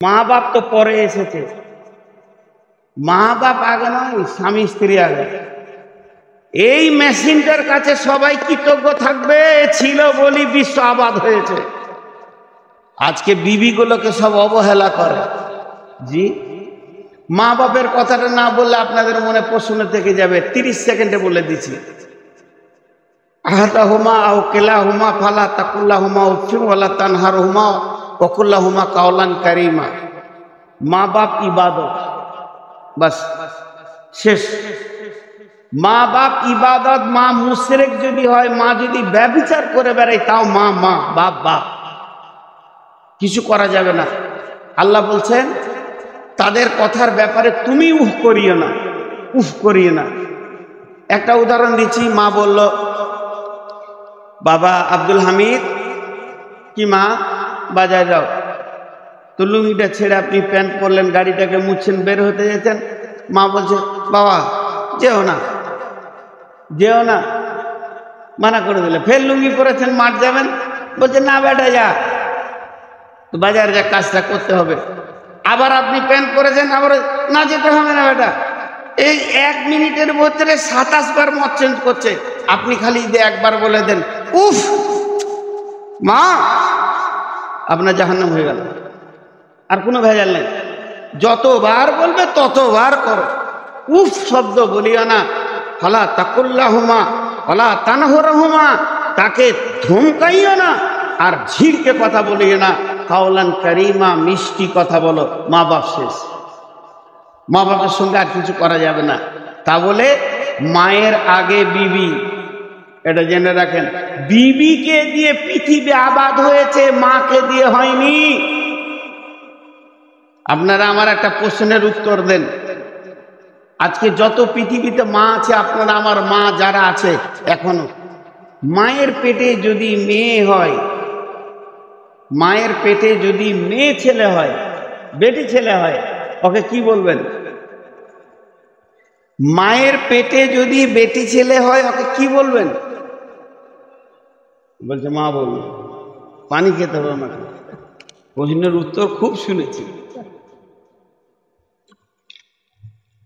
মা বাপ তো পরে এসেছে, মা বাপ আগে নয়, স্বামী স্ত্রী আগে। এই মেশিনটার কাছে সবাই কৃতজ্ঞ থাকবে, ছিল বলি বিশ্ব আবাদ হয়েছে। আজকে বিবিগুলোকে সব অবহেলা করে। জি, মা বাপের কথাটা না বললে আপনাদের মনে প্রশ্ন থেকে যাবে, 30 সেকেন্ডে বলে দিচ্ছি। আহাদাহুমা আও কিলাহুমা ফালা তাকুল্লাহুমা উফিন ওয়ালা তানহারহুমা ওয়াকুল্লাহুমা কাওলান কারীমা। মা বাপ ইবাদত, বাস শেষ। মা বাপ ইবাদত। মা মুশরিক যদি হয়, মা যদি ব্যভিচার করে বেড়ায়, তাও মা মা, বাপ বাপ, কিছু করা যাবে না। আল্লাহ বলছেন তাদের কথার ব্যাপারে তুমি উফ করিও না, উফ করিও না। একটা উদাহরণ দিচ্ছি। মা বলল, বাবা আব্দুল হামিদ, কি মা বাজায় যাও তো, লুঙ্গিটা ছেড়ে আপনি প্যান্ট পরলেন, গাড়িটাকে মুছছেন, বের হতে যেতেন। মা বলছে, বাবা যেও না, যেও না, মানা করে দিলে। ফের লুঙ্গি পরেছেন, মাঠ যাবেন, বলছে না বেটা যা, তো বাজারে যা, কাজটা করতে হবে। আবার আপনি প্যান্ট পরেছেন, আবার না যেতে হবে না বেটা। এই 1 মিনিটের ভিতরে 27 বার মত চেঞ্জ করছে। আপনি খালি একবার বলে দেন উফ, মা, আপনার জাহান্নাম হয়ে গেল, আর কোনো ভেজাল নেই। যতবার বলবে ততবার করো। উফ শব্দ বলিও না। ফালা তাকুল্লাহুমা ফালা তানহারহুমা, তাকে ধমকাইও না, আর ঝিড়কে কথা বলিও না। কাওলান কারীমা, মিষ্টি কথা বলো। মা বাপ শেষ। মা বাপের সঙ্গে আর কিছু করা যাবে না। তা বলে মায়ের আগে বিবি, এটা জেনে রাখেন। বিবিকে দিয়ে পৃথিবী আবাদ হয়েছে, মাকে দিয়ে হয়নি। আপনারা আমার একটা প্রশ্নের উত্তর দেন। আজকে যত পৃথিবীতে মা আছে, আপনারা আমার মা যারা আছে এখনো, মায়ের পেটে যদি মেয়ে হয়, মায়ের পেটে যদি মেয়ে ছেলে হয়, বেটি ছেলে হয়, ওকে কি বলবেন? মায়ের পেটে যদি বেটি ছেলে হয়, ওকে কি বলবেন? বলছে মা বলবে। পানি খেতে হবে আমাকে। প্রশ্নের উত্তর খুব শুনেছি,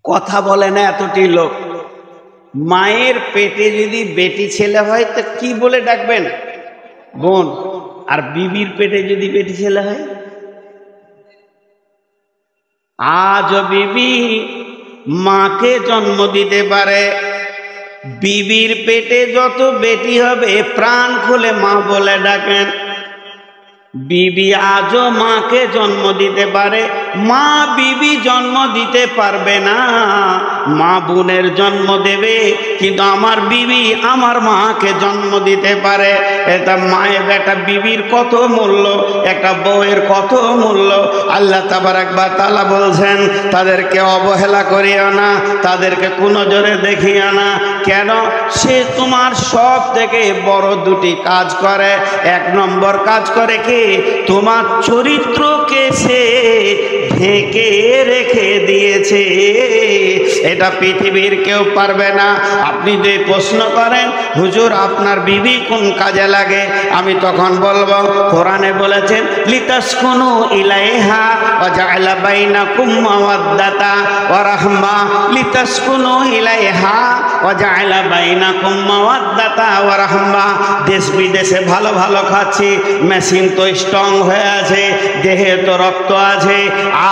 কথা বলে না এতটি লোক। মায়ের পেটে যদি বেটি ছেলে হয় তো কি বলে ডাকবেন? বোন। আর বিবির পেটে যদি বেটি ছেলে হয়? আজ বিবি মাকে জন্ম দিতে পারে, বিবির পেটে যত বেটি হবে প্রাণ খুলে মা বলে ডাকেন। বিবি আজও মাকে জন্ম দিতে পারে, মা বিবি জন্ম দিতে পারবে না। মা বোনের জন্ম দেবে, কিন্তু আমার বিবি আমার মাকে জন্ম দিতে পারে। এটা মায়ের একটা বিবির কত মূল্য, একটা বউয়ের কত মূল্য। আল্লাহ তাবারাক ওয়া তাআলা বলছেন তাদেরকে অবহেলা করিও না, তাদেরকে কোনো জোরে দেখিও না। কেন? সে তোমার সব থেকে বড় 2টি কাজ করে। 1 নম্বর কাজ করে কি? তোমার চরিত্রকে সে ঢেকে রেখে দিয়েছে। এটা পৃথিবীর কেউ পারবে না। আপনি যে প্রশ্ন করেন হুজুর আপনার বিবি কোন কাজে লাগে, আমি তখন বলবো কোরআনে বলেছেন লিতাসকুনু ইলাইহা ওয়া জাআলা বাইনাকুম মাওয়াদ্দাতা ওয়া রাহমা। লিতাসকুনু ইলাইহা ওয়া জাআলা বাইনাকুম মাওয়াদ্দাতা ওয়া রাহমা। দেশ বিদেশে ভালো ভালো খাচ্ছি, মেশিন তো স্ট্রং হয়ে আছে, দেহে তো রক্ত আছে,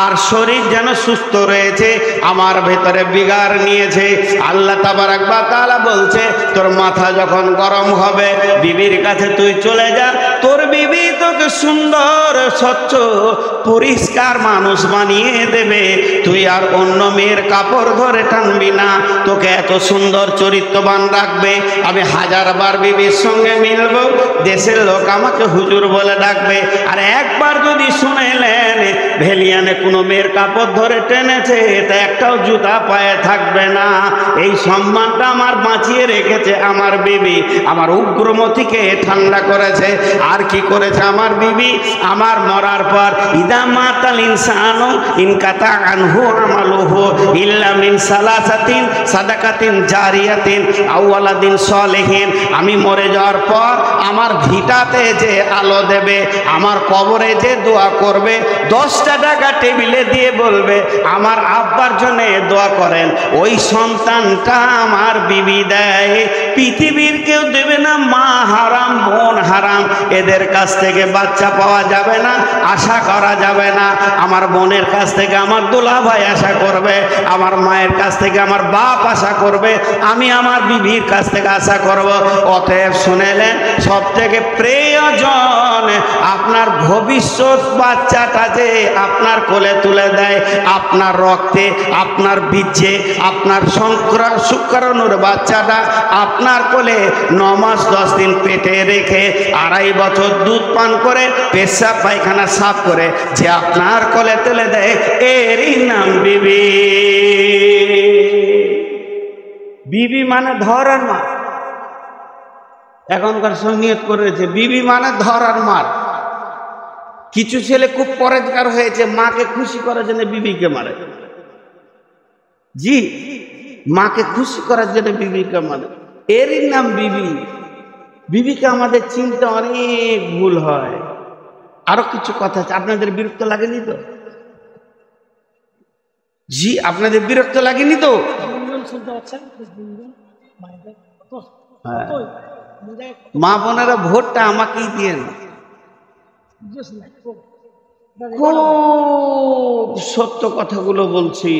আর শরীর যেন সুস্থ রয়েছে, আমার ভেতরে বিগার নিয়েছে। আল্লাহ তাবারাক ওয়া তাআলা বলছে তোর মাথা যখন গরম হবে বিবির কাছে তুই চলে যা, তোর বিবি তোকে সুন্দর স্বচ্ছ পরিষ্কার মানুষ বানিয়ে দেবে। তুই আর অন্য মেয়ের কাপড় ধরে টানবি না, তোকে এত সুন্দর চরিত্রবান রাখবে। আমি 1000 বার বিবির সঙ্গে মিলবো, দেশের লোক আমাকে হুজুর বলে ডাকবে। আর একবার যদি শুনেলেন ভেলিয়ানে কোনো মেয়ের কাপড় ধরে টেনেছে, তা একটাও জুতা পায়ে থাকবে না। এই সম্মানটা আমার বাঁচিয়ে রেখেছে আমার বিবি। আমার উগ্রমতিকে ঠান্ডা করেছে। আর কি করেছে আমার বিবি? আমার মরার পর ইদা মাতাল ইনসানু ইনকাতা আনহু আমালুহু ইল্লা মিন সালাসাতিন সাদাকাতিন জারিয়াতিন আও ওয়ালাদিন সলিহিন। আমি মরে যাওয়ার পর আমার ভিটাতে যে আলো দেবে, আমার কবরে যে দোয়া করবে, 10টা টাকা টেবিলে দিয়ে বলবে আমার আব্বার জন্য দোয়া করেন, ওই সন্তানটা আমার বিবি দেয়। পৃথিবীর কেউ দেবে না। মা হারাম, বোন হারাম, এদের কাছ থেকে বাচ্চা পাওয়া যাবে না, আশা করা যাবে না। আমার বোনের কাছ থেকে আমার দুলাভাই আশা করবে, আমার মায়ের কাছ থেকে আমার বাপ আশা করবে, আমি আমার বিবির কাছ থেকে আশা করব। অতএব শুনেলেন, সব থেকে প্রয়োজন আপনার ভবিষ্যৎ বাচ্চাটা যে আপনার কোলে তুলে দেয়, আপনার রক্তে, আপনার বীর্যে, আপনার শুক্রাণুর বাচ্চাটা আপনার কোলে 9 মাস 10 দিন পেটে রেখে 2.5 বছর দুধ পান করে পেশাব পায়খানা সাফ করে যে আপনার কোলে তুলে দেয়, এরই নাম বিবি। বিবি মানে ধরার মার। এখনকার নিয়ত করেছে বিবি মানে ধরার মার। কিছু ছেলে খুব পরেজগার হয়েছে, মাকে খুশি করার জন্য বিবিকে মারে। জি, মাকে খুশি করার জন্য বিবিকে মারে, এরই নাম বিবি। বিবিকে আমাদের চিন্তা অনেক ভুল হয়। আরো কিছু কথা আছে, আপনাদের বিরক্ত লাগেনি তো? জি, আপনাদের বিরক্ত লাগেনি তো? মা বোনেরা ভোটটা আমাকেই দিয়েন। খুব সত্য কথাগুলো বলছি।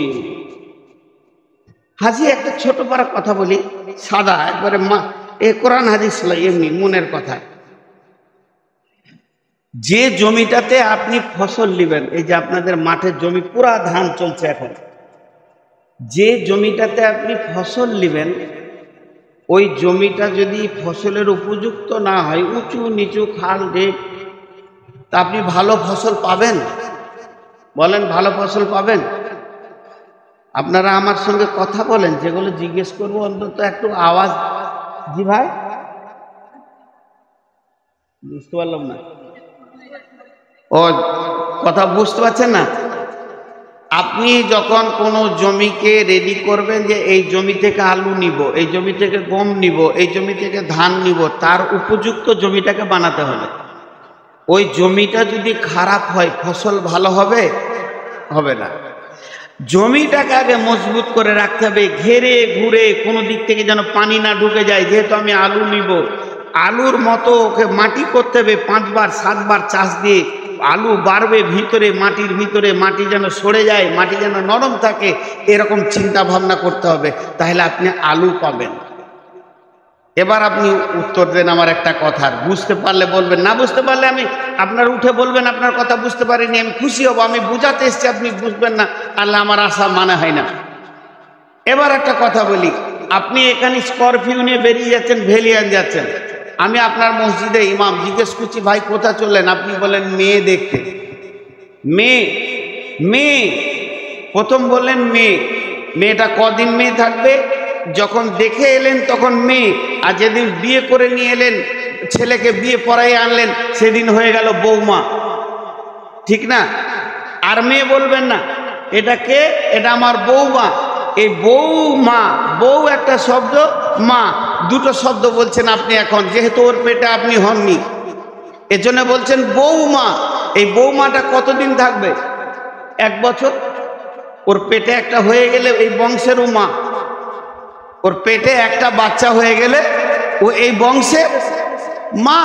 হাজি একটা ছোট পারা কথা বলি, সাদা একবারে, মা এ কোরআন হাদিস এমনি মনের কথা। যে জমিটাতে আপনি ফসল নেবেন, এই যে আপনাদের মাঠের জমি পুরা ধান চলছে এখন, যে জমিটাতে আপনি ফসল নেবেন, ওই জমিটা যদি ফসলের উপযুক্ত না হয়, উঁচু নিচু খাল ঢেপ, তা আপনি ভালো ফসল পাবেন? বলেন, ভালো ফসল পাবেন? আপনারা আমার সঙ্গে কথা বলেন, যেগুলো জিজ্ঞেস করবো অন্তত একটু আওয়াজ। জি ভাই, বুঝতে পারলাম না। ও কথা বুঝতে পারছেন না? আপনি যখন কোনো জমিকে রেডি করবেন যে এই জমি থেকে আলু নিব, এই জমি থেকে গম নিব, এই জমি থেকে ধান নিব, তার উপযুক্ত জমিটাকে বানাতে হবে। ওই জমিটা যদি খারাপ হয়, ফসল ভালো হবে? হবে না। জমিটাকে আগে মজবুত করে রাখতে হবে, ঘেরে ঘুরে কোনো দিক থেকে যেন পানি না ঢুকে যায়। যেহেতু আমি আলু নিব, আলুর মতো ওকে মাটি করতে হবে, 5 বার 7 বার চাষ দিয়ে আলু বাড়বে ভিতরে, মাটির ভিতরে, মাটি যেন সরে যায়, মাটি যেন নরম থাকে, এরকম চিন্তা ভাবনা করতে হবে, তাহলে আপনি আলু পাবেন। এবার আপনি উত্তর দেন আমার একটা কথার, বুঝতে পারলে বলবেন, না বুঝতে পারলে আমি আপনার উঠে বলবেন আপনার কথা বুঝতে পারিনি, আমি খুশি হব। আমি বুঝাতে এসছি, আপনি বুঝবেন না, তাহলে আমার আশা মানে হয় না। এবার একটা কথা বলি, আপনি এখানে স্করপিও নিয়ে বেরিয়ে যাচ্ছেন, ভেলিয়ান যাচ্ছেন, আমি আপনার মসজিদে ইমাম, জিজ্ঞেস করছি ভাই কোথা চললেন? আপনি বলেন মেয়ে দেখতে। মেয়ে, মেয়ে, প্রথম বললেন মেয়ে। মেয়েটা কদিন মেয়ে থাকবে? যখন দেখে এলেন তখন মেয়ে, আর যেদিন বিয়ে করে নিয়ে এলেন, ছেলেকে বিয়ে পড়াই আনলেন, সেদিন হয়ে গেল বৌমা, ঠিক না? আর মেয়ে বলবেন না, এটা কে? এটা আমার বৌমা। এই বৌমা, বউ একটা শব্দ, মা দুটো শব্দ বলছেন আপনি এখন, যেহেতু ওর পেটে আপনি হননি, এজন্য বলছেন বৌমা। এই বৌমাটা কতদিন থাকবে? 1 বছর। ওর পেটে একটা হয়ে গেলে এই বংশের মা, ওর পেটে একটা বাচ্চা হয়ে গেলে ও এই বংশের মা,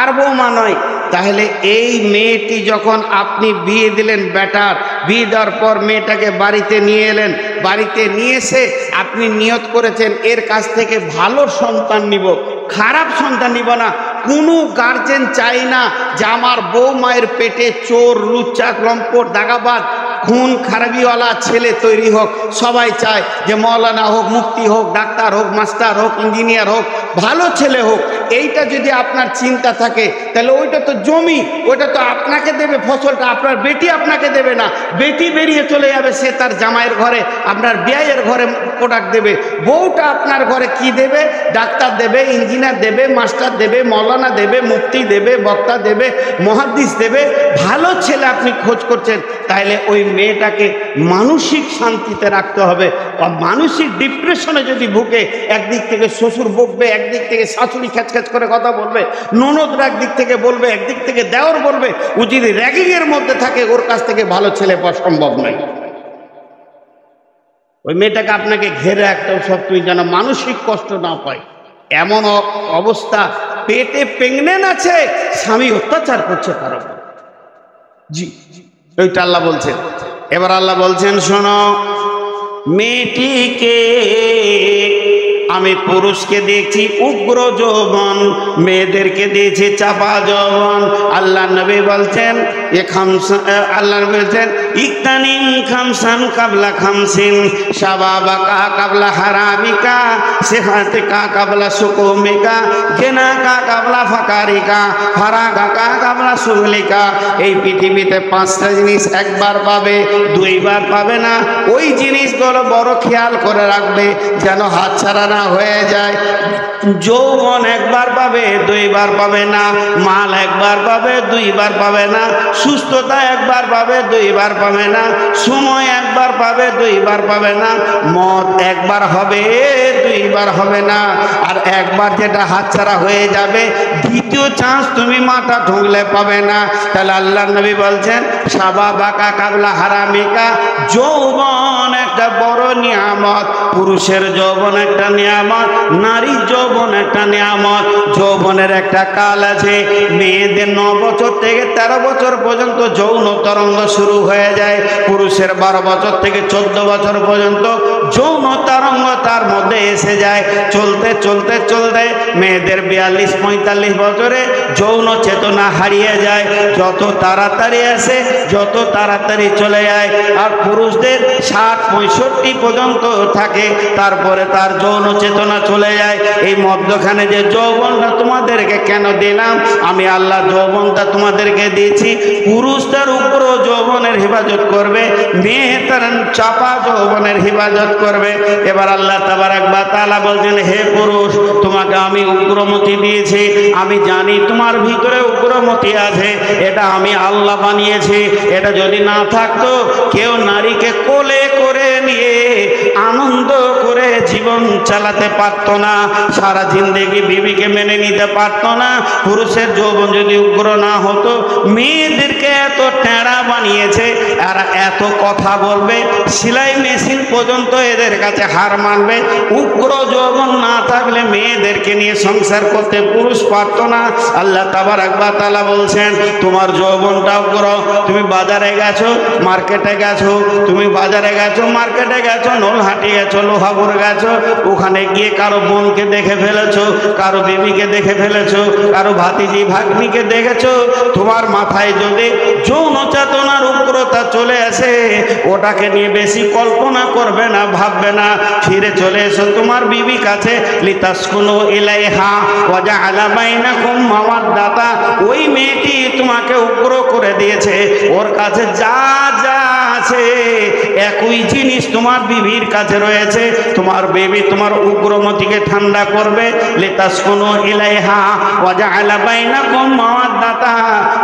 আর বৌমা নয়। তাহলে এই মেয়েটি যখন আপনি বিয়ে দিলেন, বেটার বিয়ে দেওয়ার পর মেয়েটাকে বাড়িতে নিয়ে এলেন, বাড়িতে নিয়ে এসে আপনি নিয়ত করেছেন এর কাছ থেকে ভালো সন্তান নিব, খারাপ সন্তান নিব না। কোনো গার্জেন চাই না যে আমার বউ মায়ের পেটে চোর, লুচ্চা, লম্পট, দাগাবাজ, খুন খারাপিওয়ালা ছেলে তৈরি হোক। সবাই চায় যে মৌলানা হোক, মুফতি হোক, ডাক্তার হোক, মাস্টার হোক, ইঞ্জিনিয়ার হোক, ভালো ছেলে হোক, এইটা যদি আপনার চিন্তা থাকে তাহলে ওইটা তো জমি, ওইটা তো আপনাকে দেবে ফসলটা, আপনার বেটি আপনাকে দেবে না। বেটি বেরিয়ে চলে যাবে, সে তার জামাইয়ের ঘরে, আপনার বিয়ের ঘরে প্রোডাক্ট দেবে। বউটা আপনার ঘরে কি দেবে? ডাক্তার দেবে, ইঞ্জিনিয়ার দেবে, মাস্টার দেবে, মৌলানা দেবে, মুফতি দেবে, বক্তা দেবে, মুহাদ্দিস দেবে। ভালো ছেলে আপনি খোঁজ করছেন, তাহলে ওই মেয়েটাকে মানসিক শান্তিতে রাখতে হবে। মানসিক ডিপ্রেশনে যদি ভুগে, একদিক থেকে শ্বশুর বকবে, একদিক থেকে শাশুড়ি খ্যাচ করে কথা বলবে, ননদরা একদিক থেকে বলবে, একদিক থেকে দেওর বলবে, ও যদি র্যাগিংয়ের মধ্যে থাকে, ওর কাছ থেকে ভালো ছেলে পাওয়া সম্ভব নয়। ওই মেয়েটাকে আপনাকে ঘেরে রাখতে হবে সব, তুমি যেন মানসিক কষ্ট না পায়। এমন অবস্থা, পেটে প্রেগনেন্ট আছে, স্বামী অত্যাচার করছে তার উপর। জি, ওইটা আল্লাহ বলছেন। এবার আল্লাহ বলছেন, শোনো, মেয়েটিকে আমি পুরুষকে দেখছি উগ্র যৌবন, মেয়েদেরকে দিয়েছি চাপা যৌবন। আল্লাহ নবী বলছেন, আল্লাহ নবী বলছেন, ইকতানিম খামসান কাবলা খামসিন, শাবাবাকা কাবলা হারামিকা, সিহাতিকা কাবলা সুকুমিকা, গিনাকা কাবলা ফাকারিকা, ফারাগাকা কাবলা সুহলিকা। এই পৃথিবীতে 5টা জিনিস একবার পাবে, 2বার পাবে না। ওই জিনিসগুলো বড় খেয়াল করে রাখবে যেন হাতছাড়া না হয়ে যায়। যৌবন একবার পাবে, 2বার পাবে না। মাল একবার পাবে, 2বার পাবে না। সুস্থতা একবার পাবে, 2বার পাবে না। সময় একবার পাবে, 2বার পাবে না। মত একবার হবে, 2বার হবে না। আর একবার যেটা হাতছাড়া হয়ে যাবে, দ্বিতীয় চান্স তুমি মাথা ঢুকলে পাবে না। তাহলে আল্লাহ নবী বলছেন, শাবাবাকা কাবলা হারামিকা, যৌবন একটা বড় নিয়ামত। পুরুষের যৌবন একটা নিয়ামত, নারীর যৌবন একটা নিয়ামত। যৌবনের একটা কাল আছে, মেয়েদের 9 বছর থেকে 13 বছর পর্যন্ত যৌন তরঙ্গ শুরু হয়ে যায়। পুরুষের 12 বছর থেকে 14 বছর পর্যন্ত যৌন তরঙ্গ তার মধ্যে এসে যায়। চলতে চলতে চলতে মেয়েদের 42-45 বছরে যৌন চেতনা হারিয়ে যায়। যত তাড়াতাড়ি আসে, যত তাড়াতাড়ি চলে যায়। আর পুরুষদের 60-65 পর্যন্ত থাকে, তারপরে তার যৌন চেতনা চলে যায়। এই মধ্যখানে যে যৌবনটা তোমাদেরকে কেন দিলাম, আমি আল্লাহ যৌবনটা তোমাদেরকে দিয়েছি। পুরুষ তার উপর যৌবনের হেফাজত করবে, মেয়ে তার চাপা যৌবনের হেফাজত করবে। এবার আল্লাহ তাবারাক ওয়া তাআলা বলছেন, হে পুরুষ, তোমাকে আমি উগ্রমতি দিয়েছি। আমি জানি তোমার ভিতরে উগ্রমতি আছে, এটা আমি আল্লাহ বানিয়েছি। এটা যদি না থাকতো, কেউ নারীকে কোলে করে নিয়ে আনন্দ করে জীবন চালাতে পারত না, সারা জিন্দেগি বিবিকে মেনে নিতে পারত না। পুরুষের যৌবন যদি উগ্র না হতো, মেয়েদেরকে এত টেঁড়া বানিয়েছে, আর এত কথা বলবে, সেলাই মেশিন পর্যন্ত এদের কাছে হার মানবে। উগ্র যৌবন না থাকলে মেয়েদেরকে নিয়ে সংসার করতে পুরুষ পারত না। আল্লাহ তাবারাক ওয়া তাআলা বলছেন, তোমার যৌবনটা উগ্র। তুমি বাজারে গেছো, মার্কেটে গেছো, তুমি বাজারে গেছো, মার্কেটে গেছো, নলহাটি গেছো, লোহাপুর গেছো, ওখানে গিয়ে কারো বোনকে দেখে ফেলেছো, কারো বেবিকে দেখে ফেলেছো, কারো ভাতিজি ভাগ্নিকে দেখেছো। তোমার মাথায় যদি যৌন চেতনার উগ্রতা চলে আসে, ওটাকে নিয়ে বেশি কল্পনা করবে না, ভাববে না। ফিরে চলে এসো তোমার বিবি কাছে, লিতাসকুনু ইলাইহা ওয়া জাআলা বাইনাকুম মাওয়াদ্দাতা। ওই মেয়েটি তোমাকে উগ্র করে দিয়েছে, ওর কাছে যা যা আছে একই জিনিস তোমার বিবির কাছে রয়েছে। তোমার বেবি তোমার উগ্রমতিকে ঠান্ডা করবে। লিতাসকুনু ইলাইহা ওয়া জাআলা বাইনাকুম মাওয়াদ্দাতা।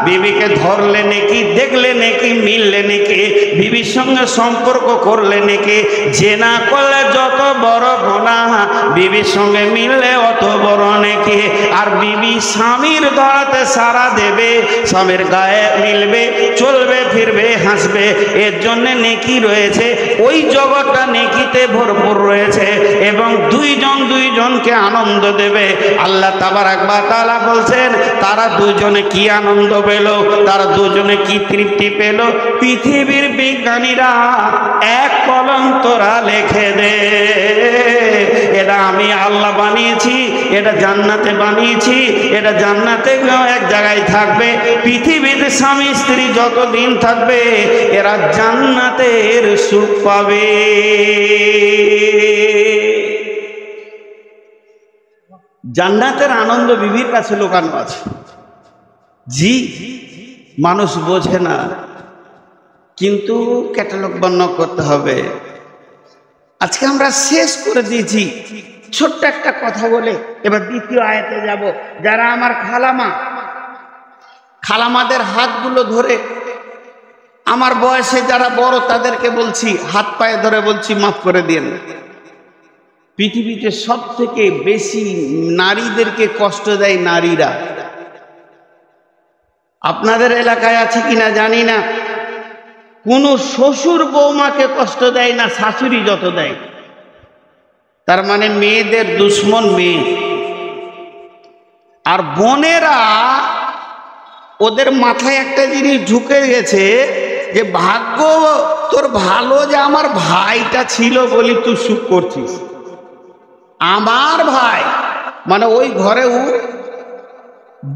বিবিকে ধরলে নাকি, দেখলে নাকি, মিললে নাকি, বিবির সঙ্গে সম্পর্ক করলে নাকি, জেনা করলে যত বড় গুনাহ, বিবির সঙ্গে মিললে অত বড় নাকি। আর বিবি স্বামীর ধরাতে সারা দেবে, স্বামীর গায়ে মিলবে, চলবে ফিরবে, হাসবে, এর জন্য নেকি রয়েছে। ওই জগৎটা নেকিতে ভরপুর রয়েছে, এবং দুইজনকে আনন্দ দেবে। আল্লাহ তাবারাক ওয়া তাআলা বলছেন, তারা দুজনে কি আনন্দ পেল, তারা দুজনে কি তৃপ্তি পেল, পৃথিবীর বিজ্ঞানীরা এক কলম তোরা লিখে দে। এটা আমি আল্লাহ বানিয়েছি, এটা জান্নাতে বানিয়েছি, এটা জান্নাতে এক জায়গায় থাকবে। পৃথিবীতে স্বামী স্ত্রী যতদিন থাকবে, এরা জান্নাতের সুখ পাবে। জান্নাতের আনন্দ বিবির কাছে লুকানো আছে। জি, মানুষ বোঝে না, কিন্তু ক্যাটালগ বর্ণনা করতে হবে। আজকে আমরা শেষ করে দিয়েছি ছোট্ট একটা কথা বলে, এবার দ্বিতীয় আয়াতে যাব। যারা আমার খালামাদের হাতগুলো ধরে, আমার বয়সে যারা বড় তাদেরকে বলছি, হাত পায়ে ধরে বলছি, মাফ করে দিন। পৃথিবীতে সব থেকে বেশি নারীদেরকে কষ্ট দেয় নারীরা। আপনাদের এলাকায় আছে কিনা জানি না, কোন শ্বশুর বৌমাকে কষ্ট দেয় না, শাশুড়ি যত দেয়। তার মানে মেয়েদের দুশ্মন মেয়ে। আর বোনেরা, ওদের মাথায় একটা জিনিস ঢুকে গেছে যে ভাগ্য তোর ভালো যে আমার ভাইটা ছিল বলি তুই সুখ করছিস। আমার ভাই মানে ওই ঘরেও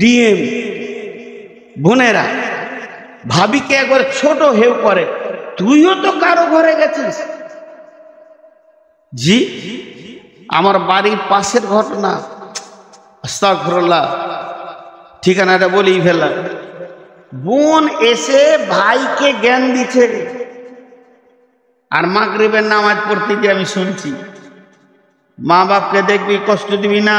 ডিএম। বোনেরা ভাবিকে একবার ছোট হেউ করে, তুইও তো কারো ঘরে গেছিস। জি, আমার বাড়ির পাশের ঘটনা, আস্তাগফিরুল্লাহ, ঠিকানাটা বলেই ফেললাম। বোন এসে ভাইকে জ্ঞান দিচ্ছে, আর মাগরিবের নামাজ পড়তে গিয়ে আমি শুনছি, মা বাপকে দেখবি, কষ্ট দিবি না,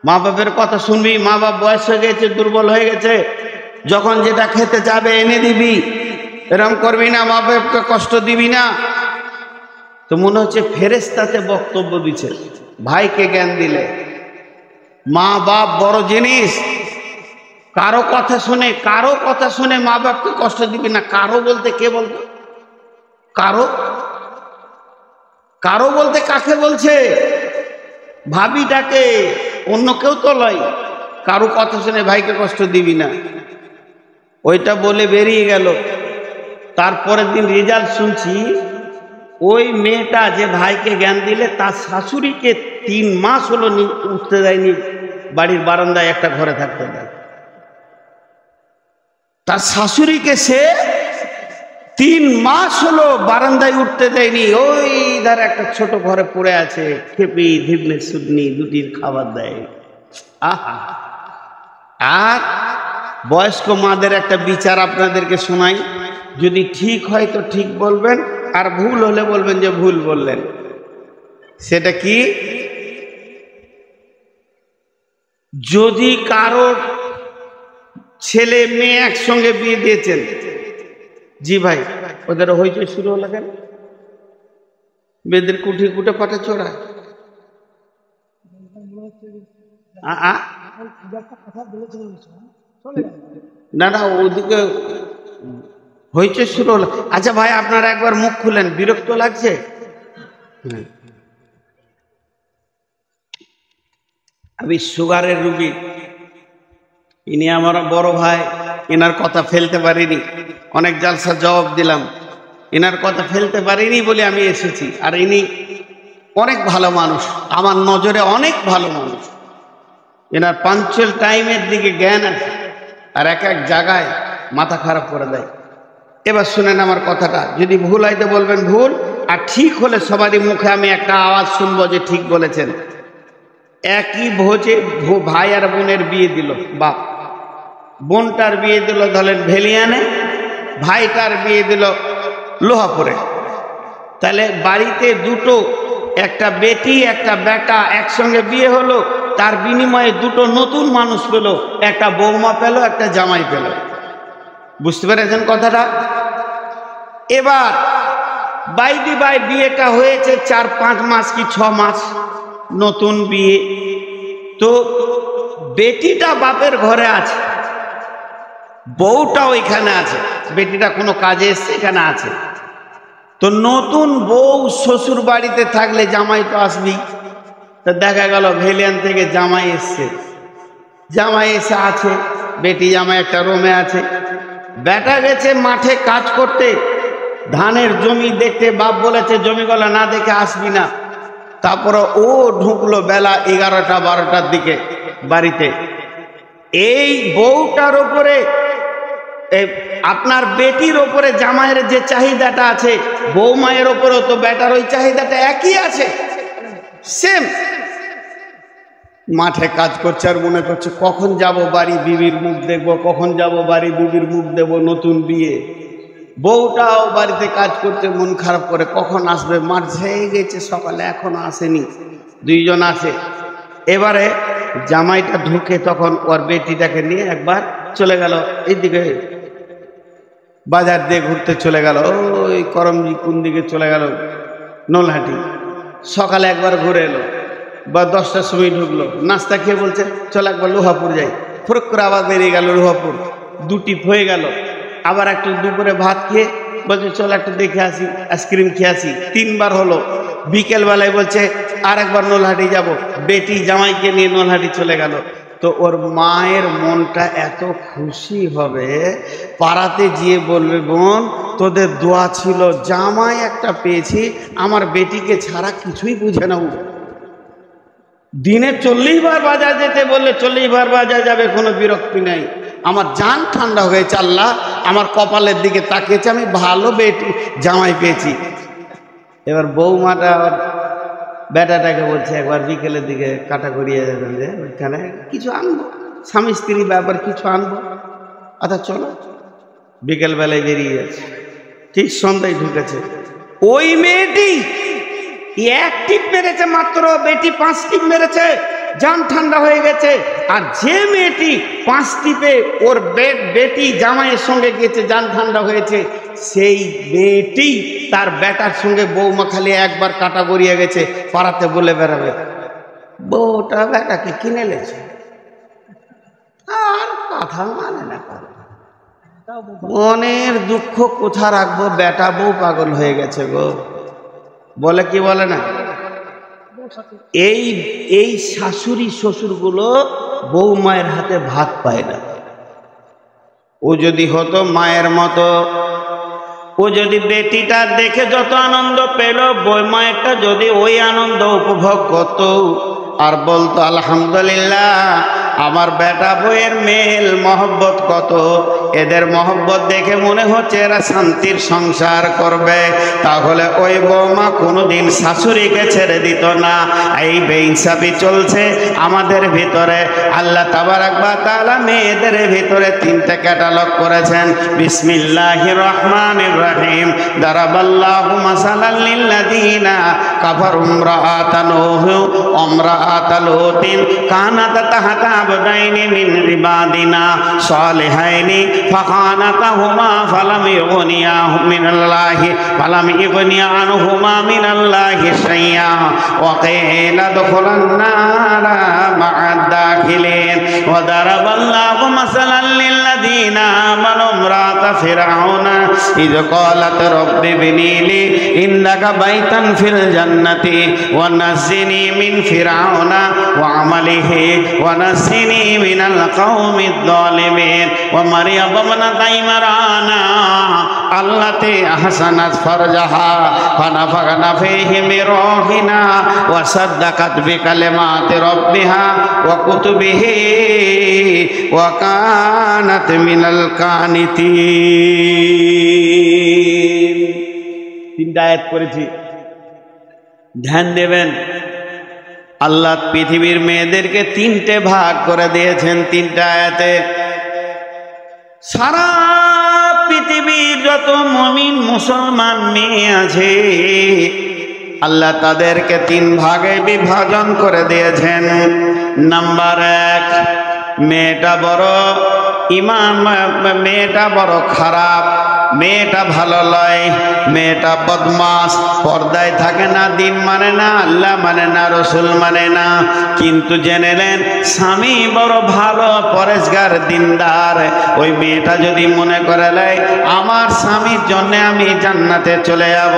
মা বাপের কথা শুনবি, মা বাপ বয়স হয়ে গেছে, দুর্বল হয়ে গেছে, যখন যেটা খেতে যাবে এনে দিবি, এরকম করবি না, মা বাপকে কষ্ট দিবি না। তো মনে হচ্ছে ফেরেশতাতে বক্তব্য দিচ্ছে, ভাইকে জ্ঞান দিলে। মা বাপ বড় জিনিস, কারো কথা শুনে মা বাপকে কষ্ট দিবি না। কারো বলতে কে বলতো? কারো বলতে কাকে বলছে? ভাবিটাকে, অন্য কেউ তো লয়। কারো কথা শুনে ভাইকে কষ্ট দিবি না, ওইটা বলে বেরিয়ে গেল। তারপরের দিন রেজাল্ট শুনছি, ওই মেয়েটা যে ভাইকে জ্ঞান দিলে তার শাশুড়িকে 3 মাস হলো উঠতে দেয়নি, বাড়ির বারান্দায় একটা ঘরে থাকতে দেয়। তার শাশুড়িকে সে 3 মাস হলো বারান্দায় উঠতে দেয়নি, ওই ধারে একটা ছোট ঘরে পড়ে আছে, খেপি ধিবনে সুদনি দুটির খাবার দেয়। আহা! আর বয়স্ক মাদের একটা বিচার আপনাদেরকে শোনাই, যদি ঠিক হয় তো ঠিক বলবেন, আর ভুল হলে বলবেন যে ভুল বললেন। সেটা কি? যদি কারো ছেলে মেয়ে একসঙ্গে বিয়ে দিয়েছেন, জি ভাই, ওদের হইচই শুরু হলো কেন? মেয়েদের কুঠি কুটে পাঠে চড়া। না না, ওদিকে হইচই শুরু হলো। আচ্ছা ভাই, আপনারা একবার মুখ খুলেন, বিরক্ত লাগছে? আমি সুগারের রুগী, ইনি আমার বড় ভাই, এনার কথা ফেলতে পারিনি, অনেক জালসা জবাব দিলাম, এনার কথা ফেলতে পারিনি বলে আমি এসেছি। আর ইনি অনেক ভালো মানুষ, আমার নজরে অনেক ভালো মানুষ। এনার পাঞ্চুয়াল টাইমের দিকে জ্ঞান আছে, আর এক এক জায়গায় মাথা খারাপ করে দেয়। এবার শুনেন আমার কথাটা, যদি ভুল হয়তো বলবেন ভুল, আর ঠিক হলে সবারই মুখে আমি একটা আওয়াজ শুনবো যে ঠিক বলেছেন। একই ভোজে ভাই আর বোনের বিয়ে দিল বাপ, বোনটার বিয়ে দিল ধরেন ভেলিয়ানে, ভাইটার বিয়ে দিল লোহাপুরে। তাহলে বাড়িতে দুটো, একটা বেটি একটা বেটা একসঙ্গে বিয়ে হলো, তার বিনিময়ে দুটো নতুন মানুষ পেল, একটা বৌমা পেল, একটা জামাই পেল। বুঝতে পেরেছেন কথাটা? এবার বাইদি বাই বিয়েটা হয়েছে 4-5 মাস কি 6 মাস, নতুন বিয়ে। তো বেটিটা বাপের ঘরে আছে, বউটা ওইখানে আছে, বেটিটা কোনো কাজে এসছে, এখানে আছে। তো নতুন বউ শ্বশুর বাড়িতে থাকলে জামাই তো আসবি। তো দেখা গেল ভেলিয়ান থেকে জামাই এসছে, জামাই এসে আছে, বেটি জামাই একটা রুমে আছে। বেটা গেছে মাঠে কাজ করতে, ধানের জমি দেখতে, বাপ বলেছে জমিগুলো না দেখে আসবি না। তারপরে ও ঢুকলো বেলা 11টা-12টার দিকে বাড়িতে। এই বউটার ওপরে, আপনার বেটির ওপরে জামাইয়ের যে চাহিদাটা আছে, বৌমায়ের ওপরেও তো বেটার ওই চাহিদাটা একই আছে, সেম। মাঠে কাজ করছে আর মনে করছে কখন যাব বাড়ি বিবির মুখ দেখবো, কখন যাব বাড়ি বিবির মুখ দেবো। নতুন বিয়ে, বউটাও বাড়িতে কাজ করতে মন খারাপ করে, কখন আসবে। মাঠ ছেয়ে গেছে সকালে, এখনো আসেনি। দুইজন আসে। এবারে জামাইটা ঢুকে তখন ওর বেটিটাকে নিয়ে একবার চলে গেল এইদিকে, বাজার দিয়ে ঘুরতে চলে গেল, ওই করমজি কোন দিকে চলে গেল, নলহাটি। সকালে একবার ঘুরে এলো বা 10টার সময় ঢুকলো, নাস্তা খেয়ে বলছে চল একবার লোহাপুর যাই। ফুরক করে আবার বেরিয়ে গেল লোহাপুর, দুটি হয়ে গেল। আবার একটু দুপুরে ভাত খেয়ে বলছে চল একটু দেখে আসি, আইসক্রিম খেয়ে আসি। 3বার হলো। বিকেলবেলায় বলছে আর একবার নলহাটি যাব। বেটি জামাইকে নিয়ে নলহাটি চলে গেল। তো ওর মায়ের মনটা এত খুশি হবে, পাড়াতে গিয়ে বলবে বোন তোদের দোয়া ছিল, জামাই একটা পেয়েছি, আমার বেটিকে ছাড়া কিছুই বুঝে না। দিনে 40 বার বাজার যেতে বললে 40 বার বাজার যাবে, কোনো বিরক্তি নাই। আমার জান ঠান্ডা হয়েছে, আল্লাহ আমার কপালের দিকে তাকিয়েছে, আমি ভালো বেটি জামাই পেয়েছি। এবার বৌমাটা বেটাটাকে বলছে একবার বিকেলের দিকে কাটা করিয়ে যাবেন, যে ওইখানে কিছু আনবো, স্বামী স্ত্রী ব্যাপার কিছু আনবো। আচ্ছা চলো। বিকেলবেলায় বেরিয়ে যাচ্ছে, ঠিক সন্ধ্যায় ঢুকেছে। ওই মেয়েটি 1 টিপ মেরেছে মাত্র, বেটি 5 টিপ মেরেছে, জান ঠান্ডা হয়ে গেছে। আর যে মেয়েটি 5 টিপে ওর বেটি জামাইয়ের সঙ্গে গেছে, জান ঠান্ডা হয়েছে, সেই মেয়েটি তার বেটার সঙ্গে বৌমা খালি একবার কাটা গড়িয়ে গেছে, পাড়াতে বলে বেড়াবে বউটা বেটাকে কিনে লেছে। আর কথা মানে না, মনের দুঃখ কোথা রাখবো, বেটা বউ পাগল হয়ে গেছে গো, বলে কি বলে না। এই শাশুড়ি শ্বশুরগুলো বউ মায়ের হাতে ভাত পায় না। ও যদি হতো মায়ের মতো, ও যদি বেটিটা দেখে যত আনন্দ পেল, বই মায়েরটা যদি ওই আনন্দ উপভোগ করত আর বলতো আলহামদুলিল্লাহ আমার বেটা বইয়ের মেল মহব্বত কত, এদের মহব্বত দেখে মনে হচ্ছে এরা শান্তির সংসার করবে, তাহলে ওই বৌমা কোনোদিন শাশুড়িকে ছেড়ে দিত না। এই বেইনসাফি চলছে আমাদের ভিতরে। আল্লাহ তাবারাক ওয়া তাআলা মেয়েদের ভিতরে 3টে ক্যাটালগ করেছেন। বিসমিল্লাহির রহমানির রহিম। দারাবাল্লাহু মাসালাল লিল্লাযিনা কাফারু ইমরাআতা নূহ ওয়া ইমরাআতা লূতিন কানাতা তাহতা আবদাইনি মিন ইবাদিনা সালিহাইনি ফাখানাতাহুমা ফালাম ইউগনিয়া আনহুমা মিনাল্লাহি শাইআ ওয়া কিলা দুখুলান নারা মা'আদ দাখিলিন। ওয়া দারাবাল্লাহু মাসালাল লিল্লাযিনা আমানু ইমরাআতা ফিরআউনা ইয ক্বালাত রাব্বি বিনিলি ইন্নাকা বাইতান ফিল জান্নাতি ওয়া নাজ্জিনি মিন ফিরআউনা ওয়া আমালিহি ওয়া নাজ্জিনি মিনাল কওমিদ যালিমিন। ওয়া মারইয়াম ইবনাতা ইমরানা আল্লাতী আহসানাত ফারজাহা ফানাফাখনা ফীহি মির রূহিনা ওয়া সাদ্দাকাত বিকালিমাতি রাব্বিহা ওয়া কুতুবিহি ওয়া কানাত মিনাল কানিতিন। 3টা আয়াত করেছি, ধ্যান দেবেন। আল্লাহ পৃথিবীর মেয়েদেরকে 3টে ভাগ করে দিয়েছেন 3টা আয়াতে। সারা পৃথিবীর যত মুমিন মুসলমান মেয়ে আছে আল্লাহ তাদেরকে 3 ভাগে বিভাজন করে দিয়েছেন। নাম্বার 1, মেয়েটা বড় ইমান, মেয়েটা বড় খারাপ, মেয়েটা ভালো লয়, মেয়েটা বদমাস, পর্দায় থাকে না, দিন মানে না, আল্লাহ মানে না, রসুল মানে না। কিন্তু জেনে নেন স্বামী বড় ভালো পরেশগার দিনদার, ওই মেয়েটা যদি মনে করে নেয় আমার স্বামীর জন্য আমি জান্নাতে চলে যাব,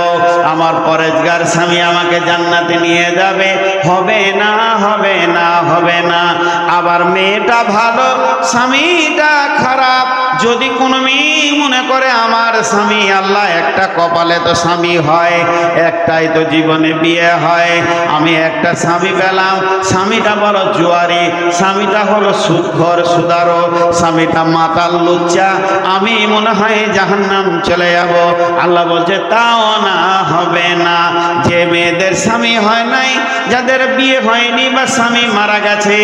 আমার পরেশগার স্বামী আমাকে জান্নাতে নিয়ে যাবে, হবে না, হবে না, হবে না। আবার মেয়েটা ভালো স্বামীটা খারাপ, যদি কোনো মেয়ে মনে করে আমার স্বামী, আল্লাহ একটা কপালে তো স্বামী হয়, একটাই তো জীবনে বিয়ে হয়, আমি একটা স্বামী পেলাম, স্বামীটা বড় জুয়ারি, স্বামীটা হলো সুদখোর সুদারো, স্বামীটা মাতাল লুচ্চা, আমি মনে হয় জাহান্নাম চলে যাব। আল্লাহ বলছে তাও না, হবে না। যে মেয়েদের স্বামী হয় নাই, যাদের বিয়ে হয়নি বা স্বামী মারা গেছে,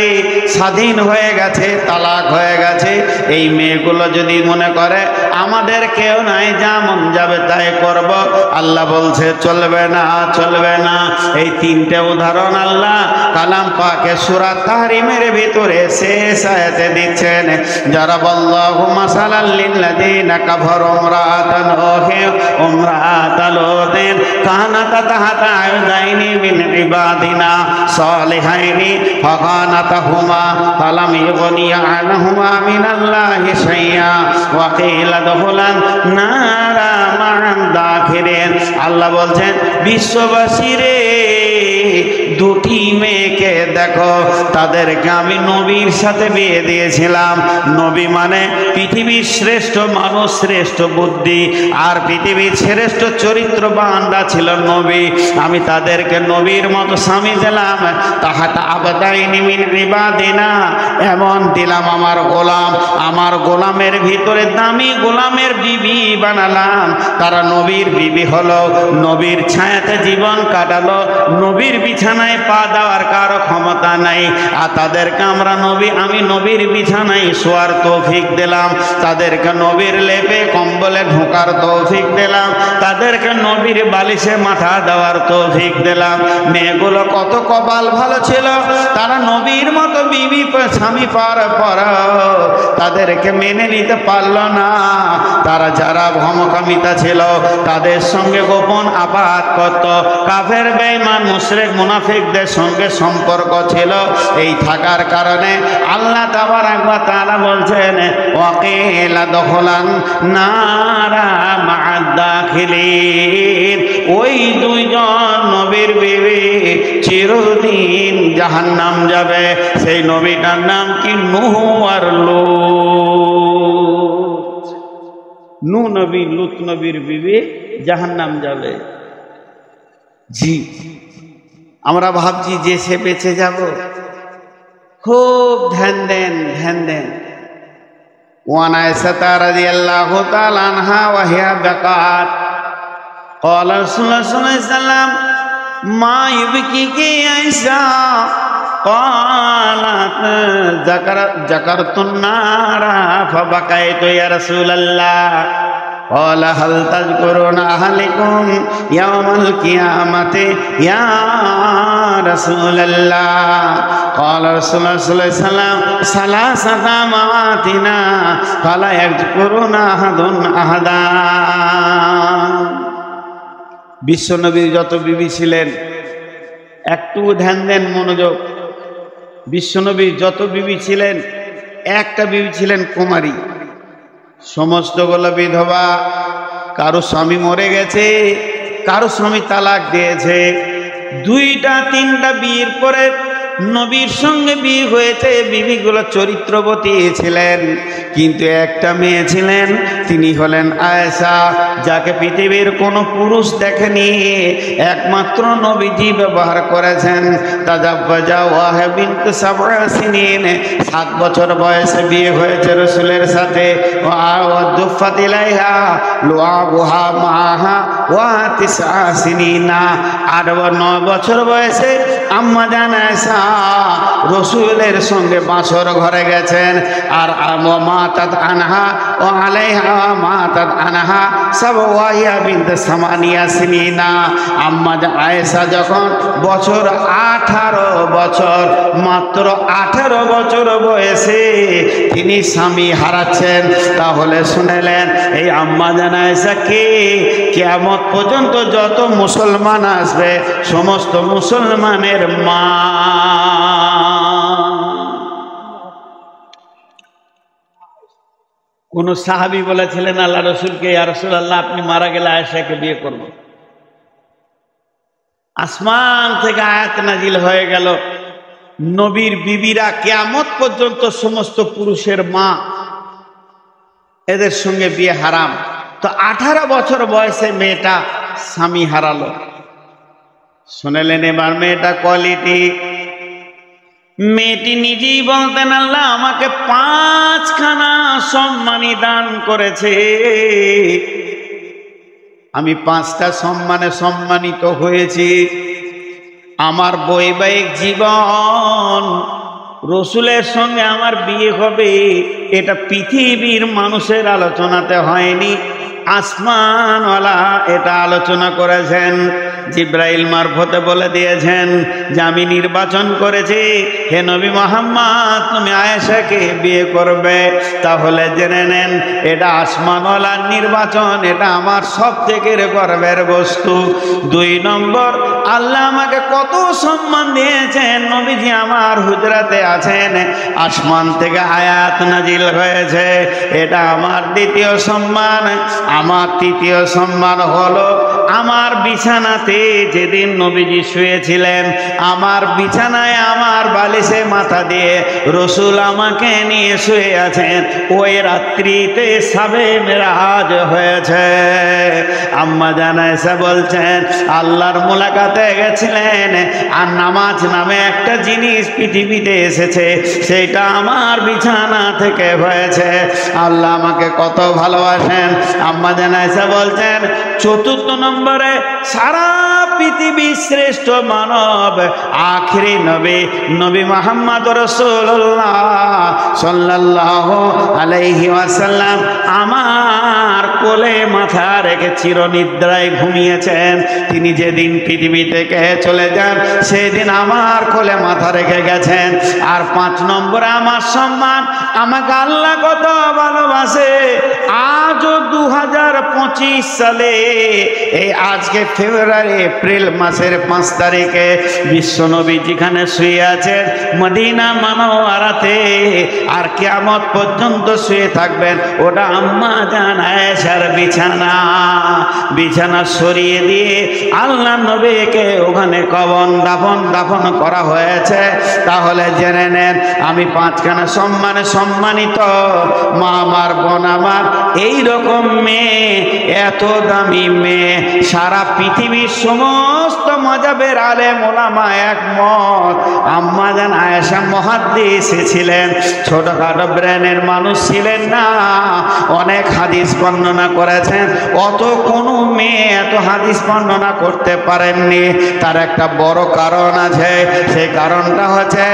স্বাধীন হয়ে গেছে, তালাক হয়ে গেছে, এই মেয়েগুলো যদি মনে করে আমাদের কেউ নাই, যা মন যাবে তাই করব, আল্লাহ বলছে চলবে না, চলবে না। এই তিনটে উদাহরণ আল্লাহ কালাম পাকে সূরা তাহরিমের ভিতরে শেষ আয়াতে দিচ্ছেন। যারা বল্লাহু মাসালাল লিল্লাযিনা কাফারু ইমরাআতান ইমরাআতাল লূতিন কানাতা তাহতা আবদাইনি মিন ইবাদিনা সালিহাইনি ফাকানাতাহুমা ফালাম ইগনিয়া আনহুমা মিনাল্লাহি শাইআ ওয়া কিলা দুখুলান নারা মা'আদ দাখিরিন। আল্লাহ বলছেন বিশ্ববাসী রে, দুটি মেয়েকে দেখো, তাদেরকে আমি নবীর সাথে বিয়ে দিয়েছিলাম। নবী মানে পৃথিবীর শ্রেষ্ঠ মানুষ, শ্রেষ্ঠ বুদ্ধি আর পৃথিবীর শ্রেষ্ঠ চরিত্রবানরা ছিল নবী। আমি তাদেরকে নবীর মতো স্বামী দিলাম। তাহাতা আবদাইনি মিন ইবাদিনা, এমন দিলাম আমার গোলাম, আমার গোলামের ভিতরে দামি গোলামের বিবি বানালাম। তারা নবীর বিবি হলো, নবীর ছায়াতে জীবন কাটালো, নবীর বিছানায় পা দেওয়ার কারো ক্ষমতা নাই। আর তাদেরকে আমি নবীর বিছানায় শোয়ার তৌফিক দিলাম, তাদেরকে নবীর লেপে কম্বলে ঢোকার তৌফিক দিলাম, তাদেরকে নবীর বালিশে মাথা দেওয়ার তৌফিক দিলাম। মেয়েগুলো কত কপাল ভালো ছিল, তারা নবীর মতো বিবি স্বামী পাওয়ার পর তাদেরকে মেনে নিতে পারল না। তারা যারা ভমকামিতা ছিল, তাদের সঙ্গে গোপন আপাত করত, কাফের বেঈমান মুশরিক মুনাফিকদের সঙ্গে সম্পর্ক ছিল। এই থাকার কারণে আল্লাহ তাবারাক ওয়া তাআলা বলছেন ওয়াকিলা দুখুলান নারা মা'আদ দাখিলিন, ওই দুইজন নবীর বিবি চিরদিন জাহান্নাম যাবে। সেই নবীটার নাম কি? নূহ আর লূত। নূহ নবী, লূত নবীর বিবি জাহান্নাম যাবে। জি, আমরা ভাবছি যে সে বেঁচে যাব, খুব ধ্যান দেন, ধ্যান দেন। ওয়ান আয়েশা রাদিয়াল্লাহু তাআলা আনহা ওয়া হিয়া বাকাত ক্বালা রাসূলুল্লাহ সাল্লাল্লাহু আলাইহি ওয়াসাল্লাম মা ইবকিকি আয়েশা ক্বালাত যাকারতুন নারা ফাবাকাইতু ইয়া রাসূলুল্লাহ قال هل تذكرون أهلكم يوم القيامة يا رسول الله قال رسول الله صلى الله عليه وسلم ثلاثة مواتنا فلا يذكرون أحد أحدا। বিশ্বনবীর যত বিবি ছিলেন, একটু ধ্যান দেন, মনোযোগ। বিশ্বনবীর যত বিবি ছিলেন, একটা বিবি ছিলেন কুমারী, সমস্তগুলো বিধবা। কারো স্বামী মরে গেছে, কারো স্বামী তালাক দিয়েছে, দুইটা তিনটা বিয়ের পরে নবীর সঙ্গে বিয়ে হয়েছে। বিবিগুলো চরিত্রবতী ছিলেন, কিন্তু একটা মেয়ে ছিলেন, তিনি হলেন আয়েশা, যাকে পৃথিবীর কোনো পুরুষ দেখেনি, একমাত্র নবীজি ব্যবহার করেছেন। তাজাওয়াজা ওয়াহা বিনত সাবআ সিনিন, 7 বছর বয়সে বিয়ে হয়েছে রাসূলের সাথে। ওয়া দুফাত ইলাইহা লুআবুহা মাহা ওয়া 9 সিনিনা, 8-9 বছর বয়সে আম্মা জান আয়েশা রসুলের সঙ্গে বাসর ঘরে গেছেন। আর মাতাত আনহা ও আলাইহা মাতাত আনহা সব ওয়াহিয়া বিনত সামানিয়া সিনিনা। আম্মা আয়েশা যখন বছর 18 বছর, মাত্র 18 বছর বয়সে তিনি স্বামী হারাচ্ছেন। তাহলে শুনেলেন এই আম্মা জান আয়েশা কে? কিয়ামত পর্যন্ত যত মুসলমান আসবে সমস্ত মুসলমানের মা। কোন সাহাবী বলেছিলেন আল্লাহ রসুলকে, ইয়া রাসূলুল্লাহ আপনি মারা গেলে আয়েশাকে বিয়ে করব। আসমান থেকে আয়াত নাজিল হয়ে গেল, নবীর বিবিরা কিয়ামত পর্যন্ত সমস্ত পুরুষের মা। এদের সঙ্গে বিয়ে হারাম। তো 18 বছর বয়সে মেয়েটা স্বামী হারালো। শুনলেন এবার মেয়েটা কোয়ালিটি। মেয়েটি নিজেই বলতেন, আল্লাহ আমাকে 5খানা সম্মানী দান করেছে, আমি 5টা সম্মানে সম্মানিত হয়েছি। আমার বৈবাহিক জীবন, রসুলের সঙ্গে আমার বিয়ে হবে, এটা পৃথিবীর মানুষের আলোচনাতে হয়নি, আসমানওয়ালা এটা আলোচনা করেছেন। জিব্রাইল মারফতে বলে দিয়েছেন যে আমি নির্বাচন করেছি, হে নবী মুহাম্মদ তুমি আয়েশাকে বিয়ে করবে। তাহলে জেনে নেন এটা আসমানওয়ালার নির্বাচন, এটা আমার সব থেকে গর্বের বস্তু। 2 নম্বর, আল্লাহ আমাকে কত সম্মান দিয়েছেন। নবীজি আমার হুজরাতে আছেন, আসমান থেকে আয়াত নাজিল হয়েছে, এটা আমার 2য় সম্মান। আমার 3য় সম্মান হলো আমার বিছানাতে যেদিন নবীজি শুয়েছিলেন, আমার বিছানায় আমার বালিশে মাথা দিয়ে রসুল আমাকে নিয়ে শুয়ে আছেন, ওই রাত্রিতে সাবে মেরাজ হয়েছে। আম্মা জান আয়েশা বলছেন আল্লাহর মুলাকাতে গেছিলেন, আর নামাজ নামে একটা জিনিস পৃথিবীতে এসেছে, সেটা আমার বিছানা থেকে হয়েছে। আল্লাহ আমাকে কত ভালোবাসেন। আম্মা জান আয়েশা বলছেন 4 নম্বরে, সারা পৃথিবীর শ্রেষ্ঠ মানব আখিরি নবী নবী মুহাম্মদ রাসূলুল্লাহ সাল্লাল্লাহু আলাইহি ওয়াসাল্লাম আমার কোলে মাথা রেখে চিরনিদ্রায় ঘুমিয়েছেন। তিনি যেদিন পৃথিবী থেকে চলে যান সেদিন আমার কোলে মাথা রেখে গেছেন। আর 5 নম্বরে আমার সম্মান, আমাকে আল্লাহ কত ভালোবাসে। আজও 2025 সালে এই আজকে ফেব্রুয়ারি এপ্রিল মাসের 5 তারিখে বিশ্বনবী যেখানে শুয়ে আছেন মদিনা মানওয়ারাতে, আর কিয়ামত পর্যন্ত শুয়ে থাকবেন, ওটা আম্মা জান আয়েশার বিছানা। বিছানা সরিয়ে দিয়ে আল্লাহ নবীকে ওখানে দাফন করা হয়েছে। তাহলে জেনে নেন আমি 5খানা সম্মানে সম্মানিত। মা আমার, বোন আমার, এইরকম মেয়ে, এত দামি মেয়ে, সারা পৃথিবীর সমস্ত মাযহাবের আলেম ওলামা একমত। আম্মা জান আয়েশা মুহাদ্দিস ছিলেন, ছোটখাটো ব্রেনের মানুষ ছিলেন না, অনেক হাদিস বর্ণনা করেছেন। অত কোনো মেয়ে এত হাদিস বর্ণনা করতে পারেননি। তার একটা বড় কারণ আছে, সেই কারণটা হচ্ছে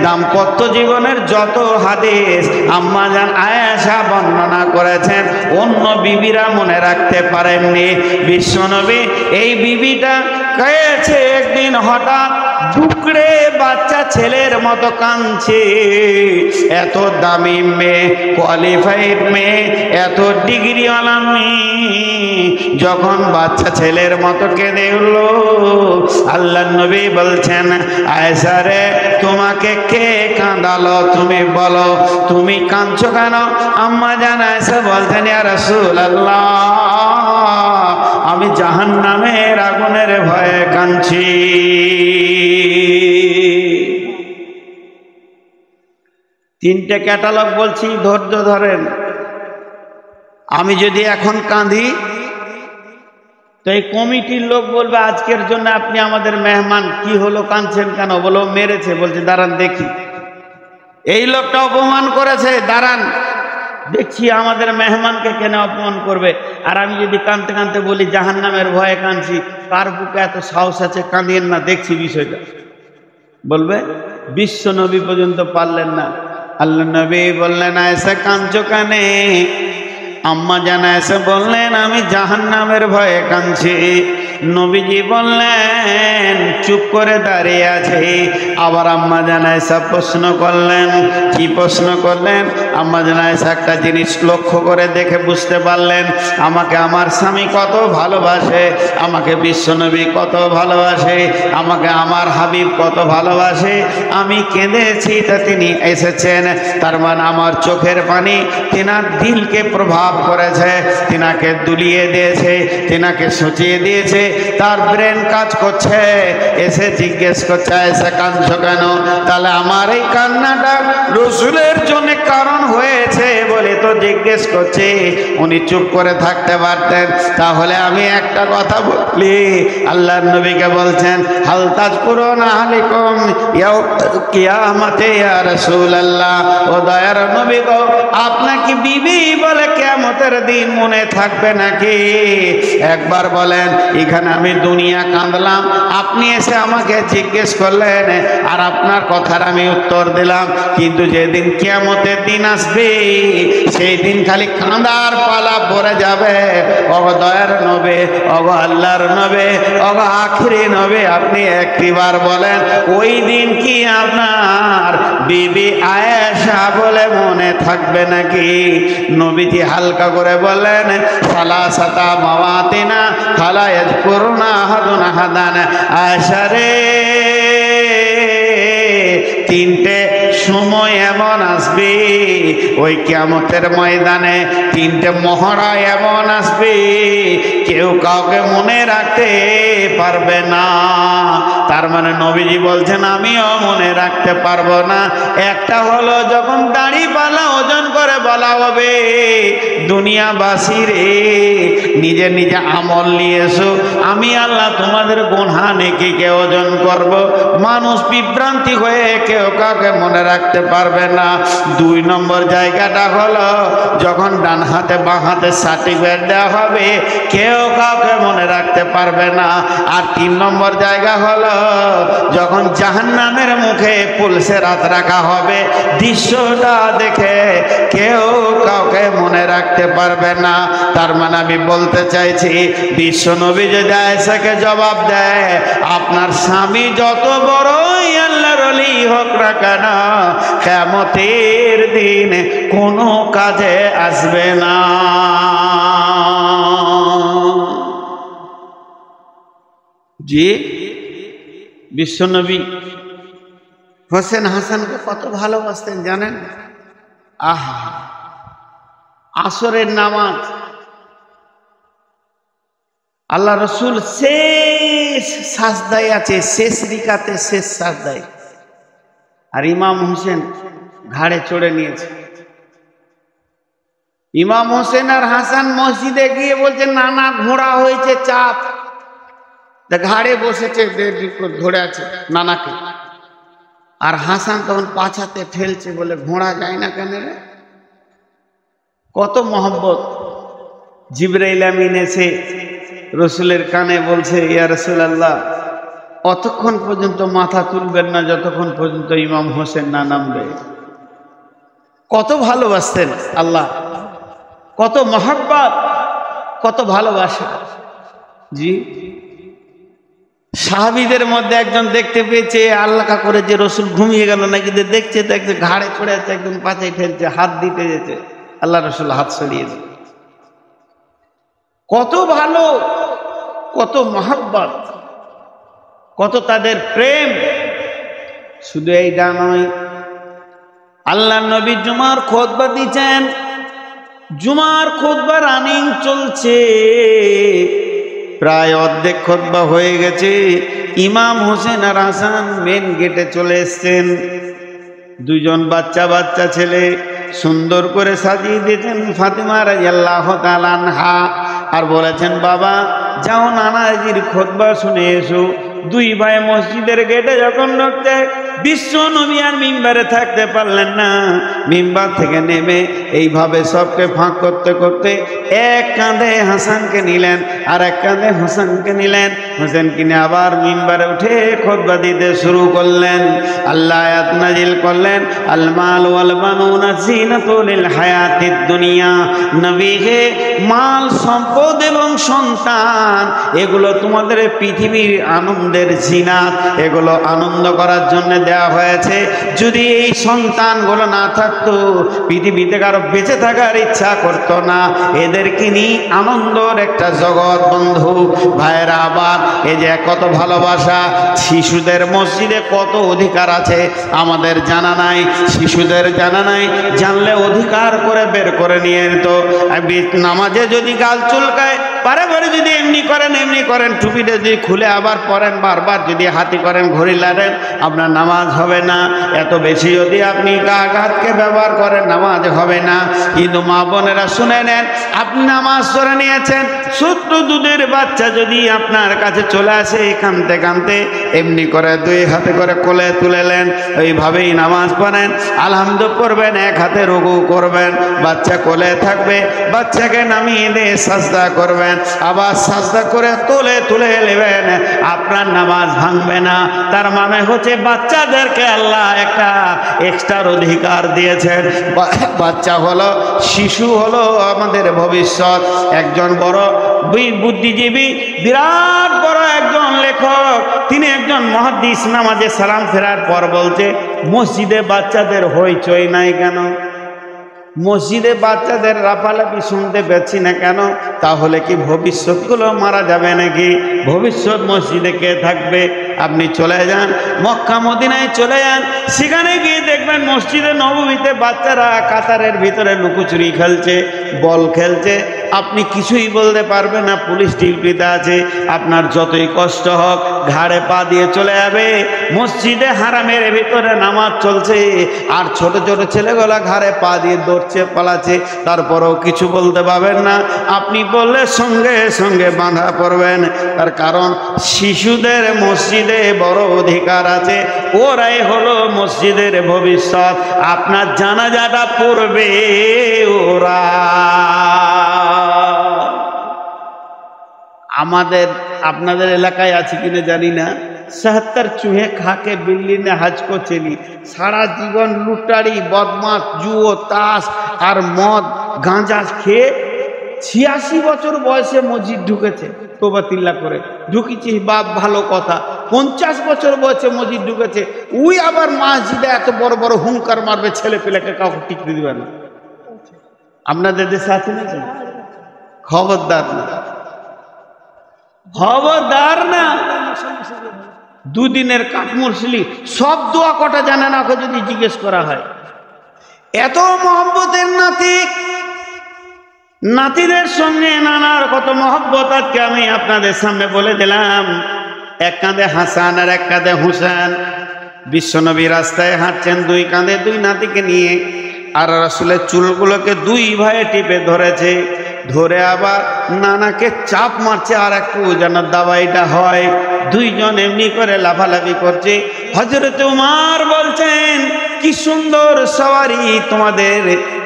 দাম্পত্য জীবনের যত হাদিস আম্মা জান আয়েশা বর্ণনা করেছেন অন্য বিবিরা মনে রাখতে পারেননি। বিশ্বনবী এই বিবিটা কয়েছে একদিন হঠাৎ টুকরে বাচ্চা ছেলের মতো কাঁদছে। এত দামি মেয়ে, কোয়ালিফাইড মেয়ে, এত ডিগ্রিওয়ালা মেয়ে যখন বাচ্চা ছেলের মতো কেঁদে উঠল, আল্লাহ নবী বলছেন আয়েশা রে তোমাকে কে কাঁদালো, তুমি বলো, তুমি কাঁদছো কেন? আম্মা জান আয়েশা বলতেন ইয়া রাসূলুল্লাহ আমি জাহান্নামের আগুনের ভয়ে কাঁদছি। তিনটে ক্যাটালগ বলছি, ধৈর্য ধরেন। আমি যদি এখন কাঁদি তো এই কমিটির লোক বলবে আজকের জন্য আপনি আমাদের মেহমান, কি হলো কাঁদছেন কেন? বলো মেরেছে, বলছে দাঁড়ান দেখি। এই লোকটা অপমান করেছে, দাঁড়ান দেখছি আমাদের মেহমানকে কেন অপমান করবে। আর আমি যদি কাঁদতে কাঁদতে বলি জাহান্নামের ভয়ে কাঁদছি, কার বুকে এত সাহস আছে, কাঁদিয়েন না দেখছি বিষয়টা, বলবে। বিশ্ব নবী পর্যন্ত পারলেন না। আল্লাহ নবী বললেন আয়েশা কাঁদছো কেন? আম্মা জান আয়েশা বললেন আমি জাহান্নামের ভয়ে কাঁদছি। নবীজি বললেন চুপ করে দাঁড়িয়ে আছে। আবার আম্মা জান আয়েশা প্রশ্ন করলেন, কি প্রশ্ন করলেন? আম্মা জান আয়েশা একটা জিনিস লক্ষ্য করে দেখে বুঝতে পারলেন আমাকে আমার স্বামী কত ভালোবাসে, আমাকে বিশ্বনবী কত ভালোবাসে, আমাকে আমার হাবিব কত ভালোবাসে। আমি কেঁদেছি তা তিনি এসেছেন, তার মানে আমার চোখের পানি তেনার দিলকে প্রভাব করেছে, তেনাকে দুলিয়ে দিয়েছে, তেনাকে সচিয়ে দিয়েছে, তার ব্রেন কাজ করছে। এসে জিজ্ঞেস করছে এসে কাঁদছো কেন? তাহলে আমার এই কান্নাটা রসুলের জন্য কারণ হয়েছে বলে যেহেতু জিজ্ঞেস করছে উনি চুপ করে থাকতে পারতেন। তাহলে আমি একটা কথা বলি, আল্লাহর নবীকে বলছেন হাল তাজকুরুনা আলাইকুম কিয়ামতে ইয়া রাসূলুল্লাহ, ও দয়ার নবী গো আপনার কি বিবি বলে কিয়ামতের দিন মনে থাকবে নাকি? একবার বলেন, এখানে আমি দুনিয়া কাঁদলাম, আপনি এসে আমাকে জিজ্ঞেস করলেন আর আপনার কথার আমি উত্তর দিলাম, কিন্তু যেদিন কিয়ামতের দিন আসবে সেই দিন খালি কাঁদার পালা পড়ে যাবে। ওগো দয়ার নবী, ওগো আল্লাহর নবী, ওগো আখিরি নবী, আপনি একটিবার বলেন ওই দিন কি আপনার বিবি আয়েশা বলে মনে থাকবে নাকি? নবীজি হালকা করে বললেন সালাসাতা মাওয়াতিনা ফালা ইয়াযকুরুনা আহাদুন আহাদান। আয়েশা রে, তিনটে সময় এমন আসবে ওই কিয়ামতের ময়দানে, তিনটে মহড়া এমন আসবে কেউ কাউকে মনে রাখতে পারবে না। তার মানে নবীজি বলছেন আমিও মনে রাখতে পারবো না। একটা হলো যখন দাড়ি পালা ওজন করে বলা হবে দুনিয়াবাসী রে নিজে নিজে আমল নিয়ে এসো, আমি আল্লাহ তোমাদের গুনাহ নেকিকে ওজন করব। মানুষ বিভ্রান্তি হয়ে কেউ কাউকে মনে রাখতে পারবে না। 2 নম্বর জায়গাটা হলো যখন ডান হাতে বাঁ হাতে সার্টিফিকেট দেওয়া হবে কেউ কাউকে মনে রাখতে পারবে না। আর 3 নম্বর জায়গা হলো যখন জাহান্নামের মুখে পুলসে রাত রাখা হবে, দৃশ্যটা দেখে কেউ কাউকে মনে রাখতে পারবে না। তার মানে আমি বলতে চাইছি বিশ্ব নবী যদি আয়েশাকে জবাব দেয় আপনার স্বামী যত বড়ই আল্লাহর ওলি হোক না কেন কিয়ামতের দিন কোনো কাজে আসবে না। জি, বিশ্বনবী হোসেন হাসানকে কত ভালোবাসতেন জানেন? আহা, আসরের নামাজ আল্লাহ রসুল শেষ সাজদায় আছে, শেষ রিকাতে শেষ সাজদায়, আর ইমাম হোসেন ঘাড়ে চড়ে নিয়েছে। ইমাম হোসেন আর হাসান মসজিদে গিয়ে বলছে নানা ঘোড়া হয়েছে চাপ, ঘাড়ে বসেছে ধরে আছে নানাকে, আর হাসান তখন পাছাতে ঠেলছে বলে ঘোড়া যায় না কেন রে? কত মহব্বত। জিবরাইল আমিন এসে রসুলের কানে বলছে ইয়া রাসূলুল্লাহ অতক্ষণ পর্যন্ত মাথা তুলবেন না যতক্ষণ পর্যন্ত ইমাম হোসেন না নামবে। কত ভালোবাসতেন আল্লাহ, কত মহব্বত, কত ভালোবাসা। জি, সাহাবীদের মধ্যে একজন দেখতে পেয়েছে আল্লাহ করে যে রসুল ঘুমিয়ে গেল নাকি, দেখছে তো একজন ঘাড়ে চড়ে আছে, একদম পাছায় ঠেলছে, হাত দিতে যেতে, আল্লাহ রসুল হাত সরিয়েছে। কত ভালো, কত মহব্বত, কত তাদের প্রেম। শুধু এইটা নয়, আল্লাহ নবী জুমার খুতবা দিচ্ছেন, জুমার খুতবা রানিং চলছে, প্রায় অর্ধেক খুতবা হয়ে গেছে। ইমাম হোসেন আর হাসান মেন গেটে চলে এসছেন। দুজন বাচ্চা বাচ্চা ছেলে সুন্দর করে সাজিয়ে দিয়েছেন ফাতিমা রাদিয়াল্লাহু তাআলা আনহা, আর বলেছেন বাবা যাও নানাজির খুতবা শুনে এসো। দুই ভাই মসজিদের গেটে যখন ঢুকতে বিশ্ব নবী আর মিম্বারে থাকতে পারলেন না, মিম্বার থেকে নেমে এইভাবে সবকে ফাঁক করতে করতে এক কাঁধে হাসানকে নিলেন আর এক কাঁধে হোসেনকে নিলেন। হোসেন কিনে আবার মিম্বারে উঠে খুতবা দিতে শুরু করলেন। আল্লাহ আয়াত নাজিল করলেন আল মাল ওয়াল বানুনা জিনাতুল হায়াতিদ দুনিয়া। নবী হে, মাল সম্পদ এবং সন্তান এগুলো তোমাদের পৃথিবীর আনন্দের জিনাত, এগুলো আনন্দ করার জন্য দেওয়া হয়েছে। যদি এই সন্তানগুলো না থাকতো পৃথিবীতে কারো বেঁচে থাকার ইচ্ছা করতো না। এদেরকে নিয়ে আনন্দর একটা জগৎ। বন্ধু ভাইয়েরা, আবার এই যে কত ভালোবাসা। শিশুদের মসজিদে কত অধিকার আছে আমাদের জানা নাই, শিশুদের জানা নাই, জানলে অধিকার করে বের করে নিয়ে যেত। নামাজে যদি গাল চুলকায় বারে বারে যদি এমনি করেন টুপিটা যদি খুলে আবার পরেন, বারবার যদি হাতি করেন, ঘড়ি লাড়েন, আপনার নামাজ হবে না। এত বেশি যদি আপনি হাতকে ব্যবহার করেন, নামাজ হবে না। কিন্তু মা বোনেরা শুনে নেন, আপনি নামাজ পড়ে নিয়েছেন, ছোট্ট দুধের বাচ্চা যদি আপনার কাছে চলে আসে কাঁদতে কাঁদতে, এমনি করে দুই হাতে করে কোলে তুলেলেন, ওইভাবেই নামাজ পড়েন, আলহামদু করবেন, এক হাতে রুকু করবেন, বাচ্চা কোলে থাকবে, বাচ্চাকে নামিয়ে দিয়ে সাজদা করবেন, আবার সাজদা করে তুলে নেবেন, আপনার নামাজ ভাঙবে না। তার মানে হচ্ছে বাচ্চাদেরকে আল্লাহ একটা এক্সট্রার অধিকার দিয়েছেন। বাচ্চা হলো, শিশু হলো আমাদের ভবিষ্যৎ। একজন বড় বুদ্ধিজীবী, বিরাট বড় একজন লেখক, তিনি একজন মুহাদ্দিস, নামাজে সালাম ফেরার পর বলছে, মসজিদে বাচ্চাদের হইচই নাই কেন? মসজিদে বাচ্চাদের লাফালাফি শুনতে পাচ্ছি না কেন? তাহলে কি ভবিষ্যৎগুলো মারা যাবে নাকি? ভবিষ্যৎ মসজিদে কে থাকবে? আপনি চলে যান মক্কা মদিনায়, চলে যান, সেখানে গিয়ে দেখবেন মসজিদে নববীতে বাচ্চারা কাতারের ভিতরে লুকোচুরি খেলছে, বল খেলছে, আপনি কিছুই বলতে পারবেন না, পুলিশ ডিউটিতে আছে। আপনার যতই কষ্ট হোক, ঘাড়ে পা দিয়ে চলে যাবে। মসজিদে হারামের ভিতরে নামাজ চলছে, আর ছোট ছোট ছেলেগুলা ঘাড়ে পা দিয়ে দৌড়ছে, পালাচ্ছে, তারপরেও কিছু বলতে পারবেন না। আপনি বললে সঙ্গে সঙ্গে বাঁধা পড়বেন। তার কারণ শিশুদের মসজিদে বড় অধিকার আছে, ওরাই হলো মসজিদের ভবিষ্যৎ। আপনার জানাজাটা পড়বে ওরা। আপনাদের এলাকায় আছে কিনা জানি না, ৭৭ চুহে খাকে বিল্ডিনে হাজ করছেনি, সারা জীবন লুটারি, বদমাস, জুয়ো, তাস আর মদ গাঁজা খেয়ে ৮৬ বছর বয়সে মসজিদ ঢুকেছে, তোবাতিল্লা করে ঢুকেছি, বাপ ভালো কথা। ৫০ বছর বয়সে মসজিদ ঢুকেছে, উই আবার মসজিদে এত বড় বড় হুঙ্কার মারবে, ছেলে পেলেকে কাউকে টিকতে দিবে না। আপনাদের দেশে আছে না? খবরদার না, খবরদার না। দুদিনের কাঠমুরসিলি সব দোয়া কটা জানে না, ওকে যদি জিজ্ঞেস করা হয়। এত মহব্বতের নাতি, নাতিদের সঙ্গে নানার কত মহব্বত আজকে আমি আপনাদের সামনে বলে দিলাম। এক কাঁধে হাসান আর এক কাঁধে হুসেন। বিশ্বনবী রাস্তায় হাঁটছেন, দুই কাঁধে দুই নাতিকে নিয়ে, আর রাসূলের চুলগুলোকে দুই ভাইয়ে টিপে ধরেছে, ধরে আবার নানাকে চাপ মারছে, আর একটু যেন দাবাইটা হয়। দুইজন এমনি করে লাফালাফি করছে। হযরত উমর বলছেন, কি সুন্দর সওয়ারি তোমাদের।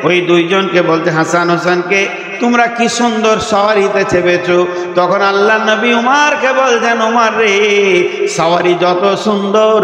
ওই দুইজনকে বলতে, হাসান হোসেনকে, তোমরা কি সুন্দর সওয়ারিতে চেপেছো। তখন আল্লাহ নবী উমরকে বলছেন, উমর রে, সওয়ারি যত সুন্দর,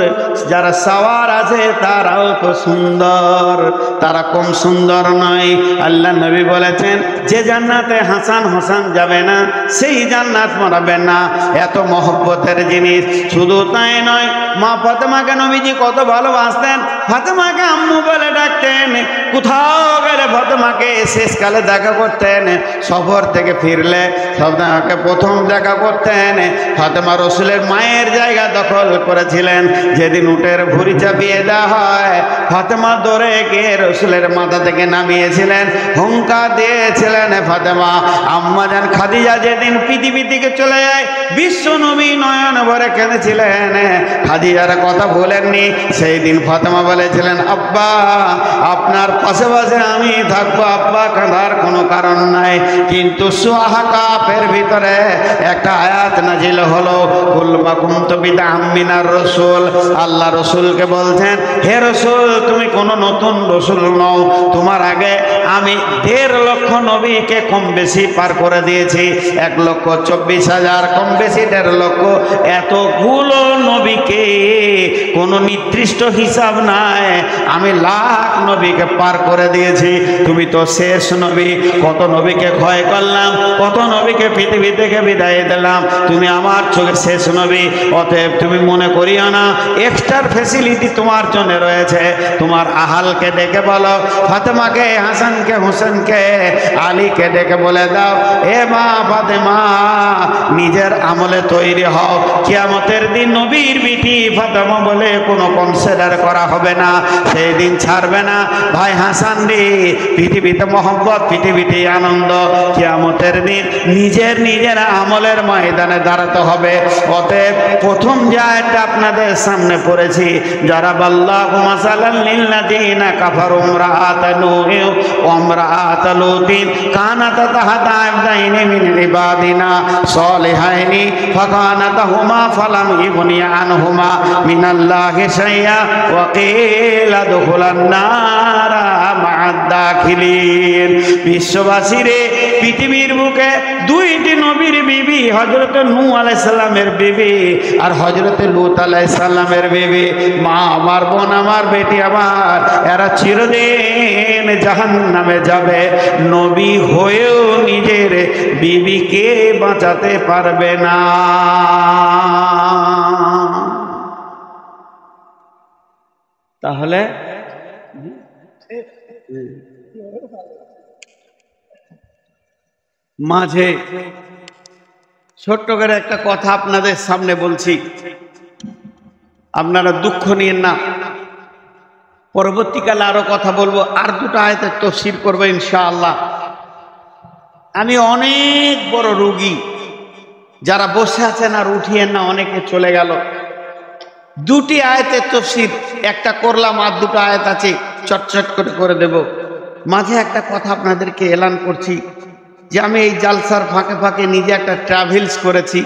যারা সওয়ার আছে তারাও তো সুন্দর, তারা কম সুন্দর নয়। আল্লাহ নবী বলেছেন, যে জান্নাতে হাসান হোসেন যাবে না, সেই জান্নাত মারাবে না। এত মহব্বতের জিনিস। শুধু তাই নয়, মা ফাতেমাকে নবীজি কত ভালোবাসতেন, ফাতেমাকে আম্মু বলে ডাকতেন। কোথাও গেলে ফাতেমাকে শেষকালে দেখা করতেন, সফর থেকে ফিরলে ফাতেমাকে প্রথম দেখা করতেন। ফাতেমা রসুলের মায়ের জায়গা দখল করেছিলেন। যেদিন উটের ভুঁড়ি চাপিয়ে দেওয়া হয়, ফাতেমা দৌড়ে গিয়ে রসুলের মাথা থেকে নামিয়েছিলেন, হুঙ্কার দিয়েছিলেন। ফাতেমা আম্মাজান খাদিজা যেদিন পৃথিবী থেকে চলে যায়, বিশ্ব নবী নয়ন ভরে কেঁদেছিলেন, খাদিজার কথা বলেননি। সেই দিন ফাতেমা বলেছিলেন, আব্বা আপনার পাশে পাশে আমি থাকবো, আব্বা কাঁদার কোনো কারণ নাই। কিন্তু সূরা কাফের ভিতরে একটা আয়াত নাজিল হলো, কুল মা কুনতু বিদআম মিনার রাসূল। আল্লাহ রসুলকে বলছেন, হে রসুল, তুমি কোনো নতুন রসুল নও, তোমার আগে আমি ১.৫ লক্ষ নবীকে কম বেশি পার করে দিয়েছি। ১,২৪,০০০ কম বেশি ১.৫ লক্ষ, এতগুলো নবীকে কোনো নির্দিষ্ট হিসাব নাই, আমি লাখ নবীকে পার করে দিয়েছি। তুমি তো শেষ নবী, কত নবীকে ক্ষয় করলাম, কত নবীকে পৃথিবী থেকে বিদায় দিলাম, তুমি আমার চোখে শেষ নবী। অতএব তুমি মনে করিও না এক্সট্রা ফ্যাসিলিটি তোমার জন্য রয়েছে। তোমার আহালকে ডেকে বলো, ফাতেমাকে, হাসানকে, হুসেনকে, আলীকে ডেকে বলে দাও, এ মা ফাতেমা, নিজের আমলে তৈরি হও। কিয়ামতের দিন নবীর বিটি ফাতেমা বলে কোনো কনসিডার করা হবে না, সেই দিন ছাড়বে না। ভাই হাসান রে, পৃথিবীতে মহব্বত, পৃথিবীতে আনন্দ, কিয়ামতের দিন নিজের আমলের ময়দানে দাঁড়াতে হবে। অতএব প্রথম যে আয়াতটা আপনাদের সামনে পড়েছি, যারা আল্লাহু মাসালাল লিল্লাযিনা কাফারু ইমরাআত নূহ ওয়া ইমরাআত লূতিন কানাতা তাহতা আবদাইনি মিন ইবাদিনা সালিহাইনি ফাকানাতাহুমা ফালাম ইগনিয়া আনহুমা মিনাল্লাহি শাইআ ওয়া কিলা দুখুলান নারা মা'আদ দাখিলিন। বিশ্ববাসীরে, পৃথিবীর বুকে দুইটি নবীর বিবি, হযরত নূহ আলাইহিস সালামের বিবি আর হযরত লূত আলাইহিস সালামের বিবি, মা আমার, বোন আমার, বেটি আমার, এরা চিরদিন জাহান্নামে যাবে। নবী হয়েও নিজের বিবিকে বাঁচাতে পারবে না। তাহলে মাঝে ছোট্ট করে একটা কথা আপনাদের সামনে বলছি, আপনারা দুঃখ নিয়েন না। পরবর্তীকালে আরো কথা বলবো, আর দুটো আয়াতের তাফসীর করবো ইনশাআল্লাহ। আমি অনেক বড় রোগী, যারা বসে আছেন আর উঠিয়েন না, অনেকে চলে গেল। দুটি আয়াতের তাফসীর একটা করলাম, আর দুটো আয়াত আছে চটচট করে দেব। মাঝে একটা কথা আপনাদেরকে এলান করছি যে আমি এই জালসার ফাঁকে ফাঁকে নিজে একটা ট্রাভেলস করেছি,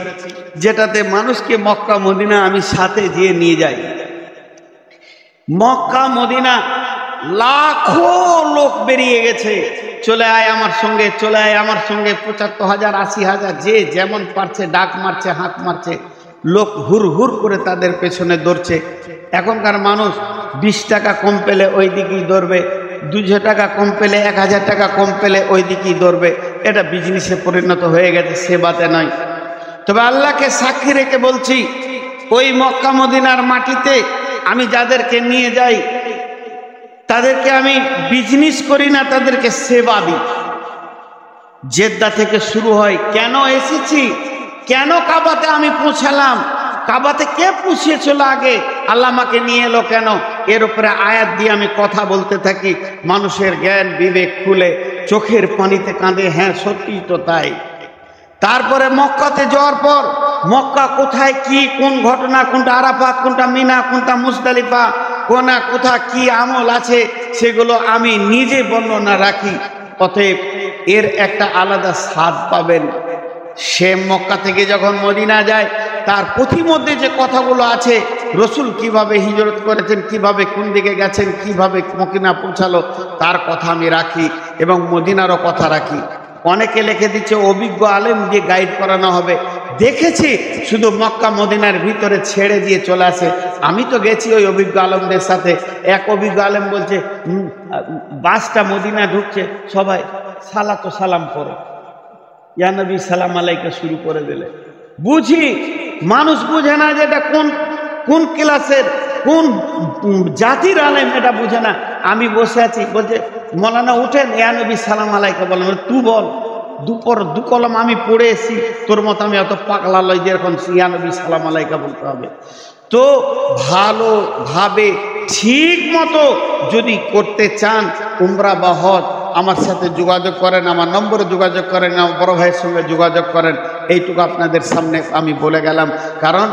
যেটাতে মানুষকে মক্কা মদিনা আমি সাথে যেয়ে নিয়ে যাই। মক্কা মদিনা লাখো লোক বেরিয়ে গেছে, চলে আয় আমার সঙ্গে, চলে আয় আমার সঙ্গে। ৭৫,০০০, ৮০,০০০, যে যেমন পারছে ডাক মারছে, হাত মারছে, লোক হুর হুর করে তাদের পেছনে দৌড়ছে। এখনকার মানুষ ২০ টাকা কম পেলে ওই দিকেই দৌড়বে, ২০০ টাকা কম পেলে, ১,০০০ টাকা কম পেলে ওই দিকেই দৌড়বে। এটা বিজনেসে পরিণত হয়ে গেছে, সেবাতে নয়। তবে আল্লাহকে সাক্ষী রেখে বলছি, ওই মক্কা মদিনার মাটিতে আমি যাদেরকে নিয়ে যাই তাদেরকে আমি বিজনেস করি না, তাদেরকে সেবা দিই। জেদ্দা থেকে শুরু হয়, কেন এসেছি, কেন কাবাতে আমি পৌঁছালাম, কাবাতে কে পৌঁছেছিল আগে, আল্লাহ আমাকে নিয়ে এলো কেন, এর উপরে আয়াত দিয়ে আমি কথা বলতে থাকি। মানুষের জ্ঞান বিবেক খুলে চোখের পানিতে কাঁদে, হ্যাঁ সত্যি তো তাই। তারপরে মক্কাতে যাওয়ার পর মক্কা কোথায় কি, কোন ঘটনা, কোনটা আরাফাত, কোনটা মিনা, কোনটা মুজদালিফা, কোনা কোথা কি আমল আছে, সেগুলো আমি নিজে বর্ণনা রাখি। অতএব এর একটা আলাদা স্বাদ পাবেন। সে মক্কা থেকে যখন মদিনা যায়, তার পথিমধ্যে যে কথাগুলো আছে, রসুল কিভাবে হিজরত করেছেন, কিভাবে কোন দিকে গেছেন, কিভাবে মদিনা পৌঁছালো, তার কথা আমি রাখি এবং মদিনারও কথা রাখি। অনেকে লিখে দিচ্ছে অভিজ্ঞ আলেম দিয়ে গাইড করানো হবে। দেখেছি শুধু মক্কা মদিনার ভিতরে ছেড়ে দিয়ে চলে আসে। আমি তো গেছি ওই অভিজ্ঞ আলেমদের সাথে। এক অভিজ্ঞ আলেম বলছে, বাসটা মদিনা ঢুকছে, সবাই সালাত ও সালাম করো, ইয়া নবী সালাম আলাইকা শুরু করে দিলে। বুঝি মানুষ বুঝে না যে এটা কোন ক্লাসের, কোন জাতির আলেম, এটা বুঝে না। আমি বসে আছি, বলছে মৌলানা উঠেন, ইয়া নবী সালাম আলাইকা বলেন। তুই বল, দু কলম আমি পড়ে এসি, তোর মতো আমি অত পাগলা লই যে এরকম ইয়া নবী সালাম আলাইকা বলতে হবে। তো ভালোভাবে ঠিক মতো যদি করতে চান উমরা বা হজ, আমার সাথে যোগাযোগ করেন, আমার নম্বরে যোগাযোগ করেন, আমার বড় ভাইয়ের সঙ্গে যোগাযোগ করেন। এইটুকু আপনাদের সামনে আমি বলে গেলাম, কারণ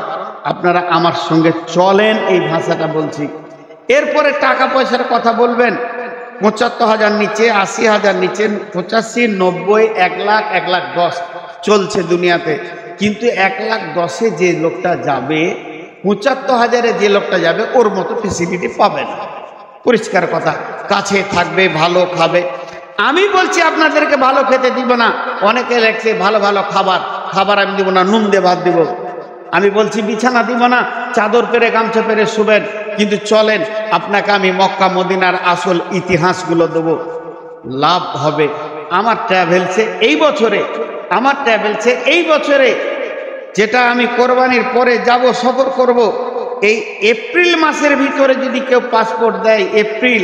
আপনারা আমার সঙ্গে চলেন, এই ভাষাটা বলছি। এরপরে টাকা পয়সার কথা বলবেন, ৭৫,০০০ নিচে, ৮০,০০০ নিচে, ৮৫, ৯০, ১ লাখ, ১,১০,০০০ চলছে দুনিয়াতে। কিন্তু ১,১০,০০০ যে লোকটা যাবে, ৭৫,০০০ যে লোকটা যাবে, ওর মতো ফেসিলিটি পাবে না। পরিষ্কার কথা, কাছে থাকবে, ভালো খাবে। আমি বলছি আপনাদেরকে ভালো খেতে দিব না। অনেকে লেখছে ভালো ভালো খাবার আমি দিব না, নুন দিয়ে ভাত দিব। আমি বলছি বিছানা দিব না, চাদর পেরে গামছা পেরে শুবেন। কিন্তু চলেন, আপনাকে আমি মক্কা মদিনার আসল ইতিহাসগুলো দেব, লাভ হবে। আমার ট্রাভেলসে এই বছরে যেটা আমি কোরবানির পরে যাব, সফর করব, এই এপ্রিল মাসের ভিতরে যদি কেউ পাসপোর্ট দেয়, এপ্রিল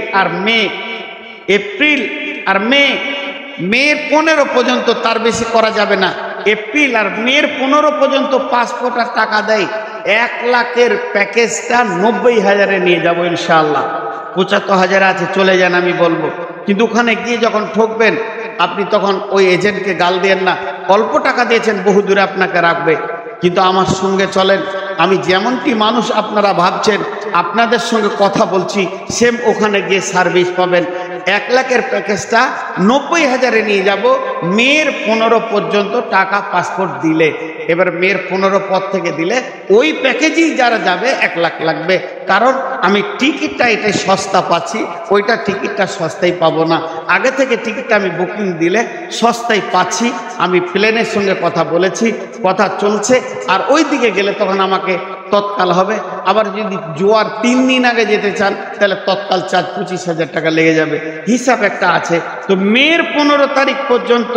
আর মের ১৫ পর্যন্ত, তার বেশি করা যাবে না। এপ্রিল আর মের ১৫ পর্যন্ত পাসপোর্ট আর টাকা দেয়, ১ লাখের প্যাকেজটা ৯০,০০০ নিয়ে যাব ইনশাআল্লাহ। 75,000 আছে, চলে যান আমি বলবো। কিন্তু ওখানে গিয়ে যখন ঠকবেন আপনি তখন ওই এজেন্টকে গাল দিয়েন না, অল্প টাকা দিয়েছেন বহু দূরে আপনাকে রাখবে। কিন্তু আমার সঙ্গে চলেন, আমি যেমনটি মানুষ আপনারা ভাবছেন আপনাদের সঙ্গে কথা বলছি, সেম ওখানে গিয়ে সার্ভিস পাবেন। 1 লাখের প্যাকেজটা 90,000-এ নিয়ে যাব মের 15 পর্যন্ত টাকা পাসপোর্ট দিলে। এবার মের 15 পর থেকে দিলে ওই প্যাকেজেই যারা যাবে 1 লাখ লাগবে, কারণ আমি টিকিটটা এটাই সস্তা পাচ্ছি, ওইটা টিকিটটা সস্তায় পাবো না। আগে থেকে টিকিটটা আমি বুকিং দিলে সস্তায় পাচ্ছি। আমি প্লেনের সঙ্গে কথা বলেছি, কথা চলছে, আর ওই দিকে গেলে তখন আমাকে তৎকাল হবে। আবার যদি জোয়ার 3 দিন আগে যেতে চান তাহলে তৎকাল চার্জ 25,000 টাকা লেগে যাবে, হিসাব একটা আছে। তো মের 15 তারিখ পর্যন্ত,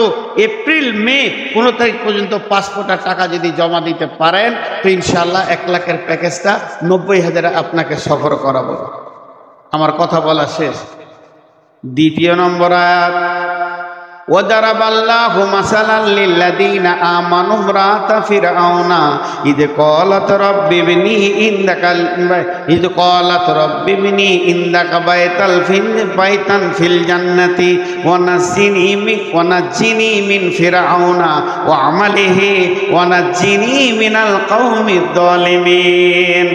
এপ্রিল মে 15 তারিখ পর্যন্ত পাসপোর্টের টাকা যদি জমা দিতে পারেন তো ইনশাআল্লাহ 1 লাখের প্যাকেজটা 90,000-এ আপনাকে সফর করাবো। আমার কথা বলা শেষ। 2 নম্বর আয়াত, وَضَرَبَ اللَّهُ مَثَلًا لِّلَّذِينَ آمَنُوا امْرَأَتَ فِرْعَوْنَ إِذْ قَالَتْ رَبِّ ابْنِ عِندَكَ بَيْتًا فِي الْجَنَّةِ وَنَجِّنِي مِنْ فِرْعَوْنَ وَعَمَلِهِ وَنَجِّنِي مِنَ الْقَوْمِ الظَّالِمِينَ।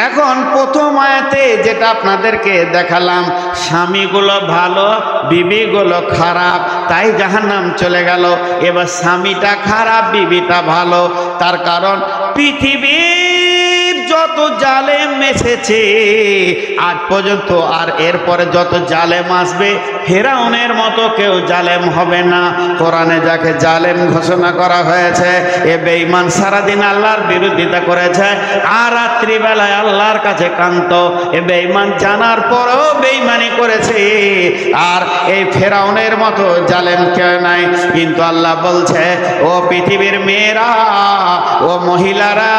এখন প্রথম আয়াতে যেটা আপনাদেরকে দেখালাম, স্বামীগুলো ভালো, বিবিগুলো খারাপ, তাই জাহান্নাম চলে গেল। এবার স্বামীটা খারাপ, বিবিটা ভালো। তার কারণ পৃথিবীর যত জালেম এসেছে আজ পর্যন্ত, আর এরপরে যত জালেম আসবে ফেরাউনের মতো কেউ জালেম হবে না। কোরআনে যাকে জালেম ঘোষণা করা হয়েছে, এ বেঈমান সারাদিন আল্লাহর বিরোধিতা করেছে আর রাত্রিবেলায় আল্লাহর কাছে কান্ত। এ বেঈমান জানার পরেও বেঈমানি করেছে, আর এই ফেরাউনের মতো জালেম কেউ নাই। কিন্তু আল্লাহ বলছে, ও পৃথিবীর মেয়েরা, ও মহিলারা,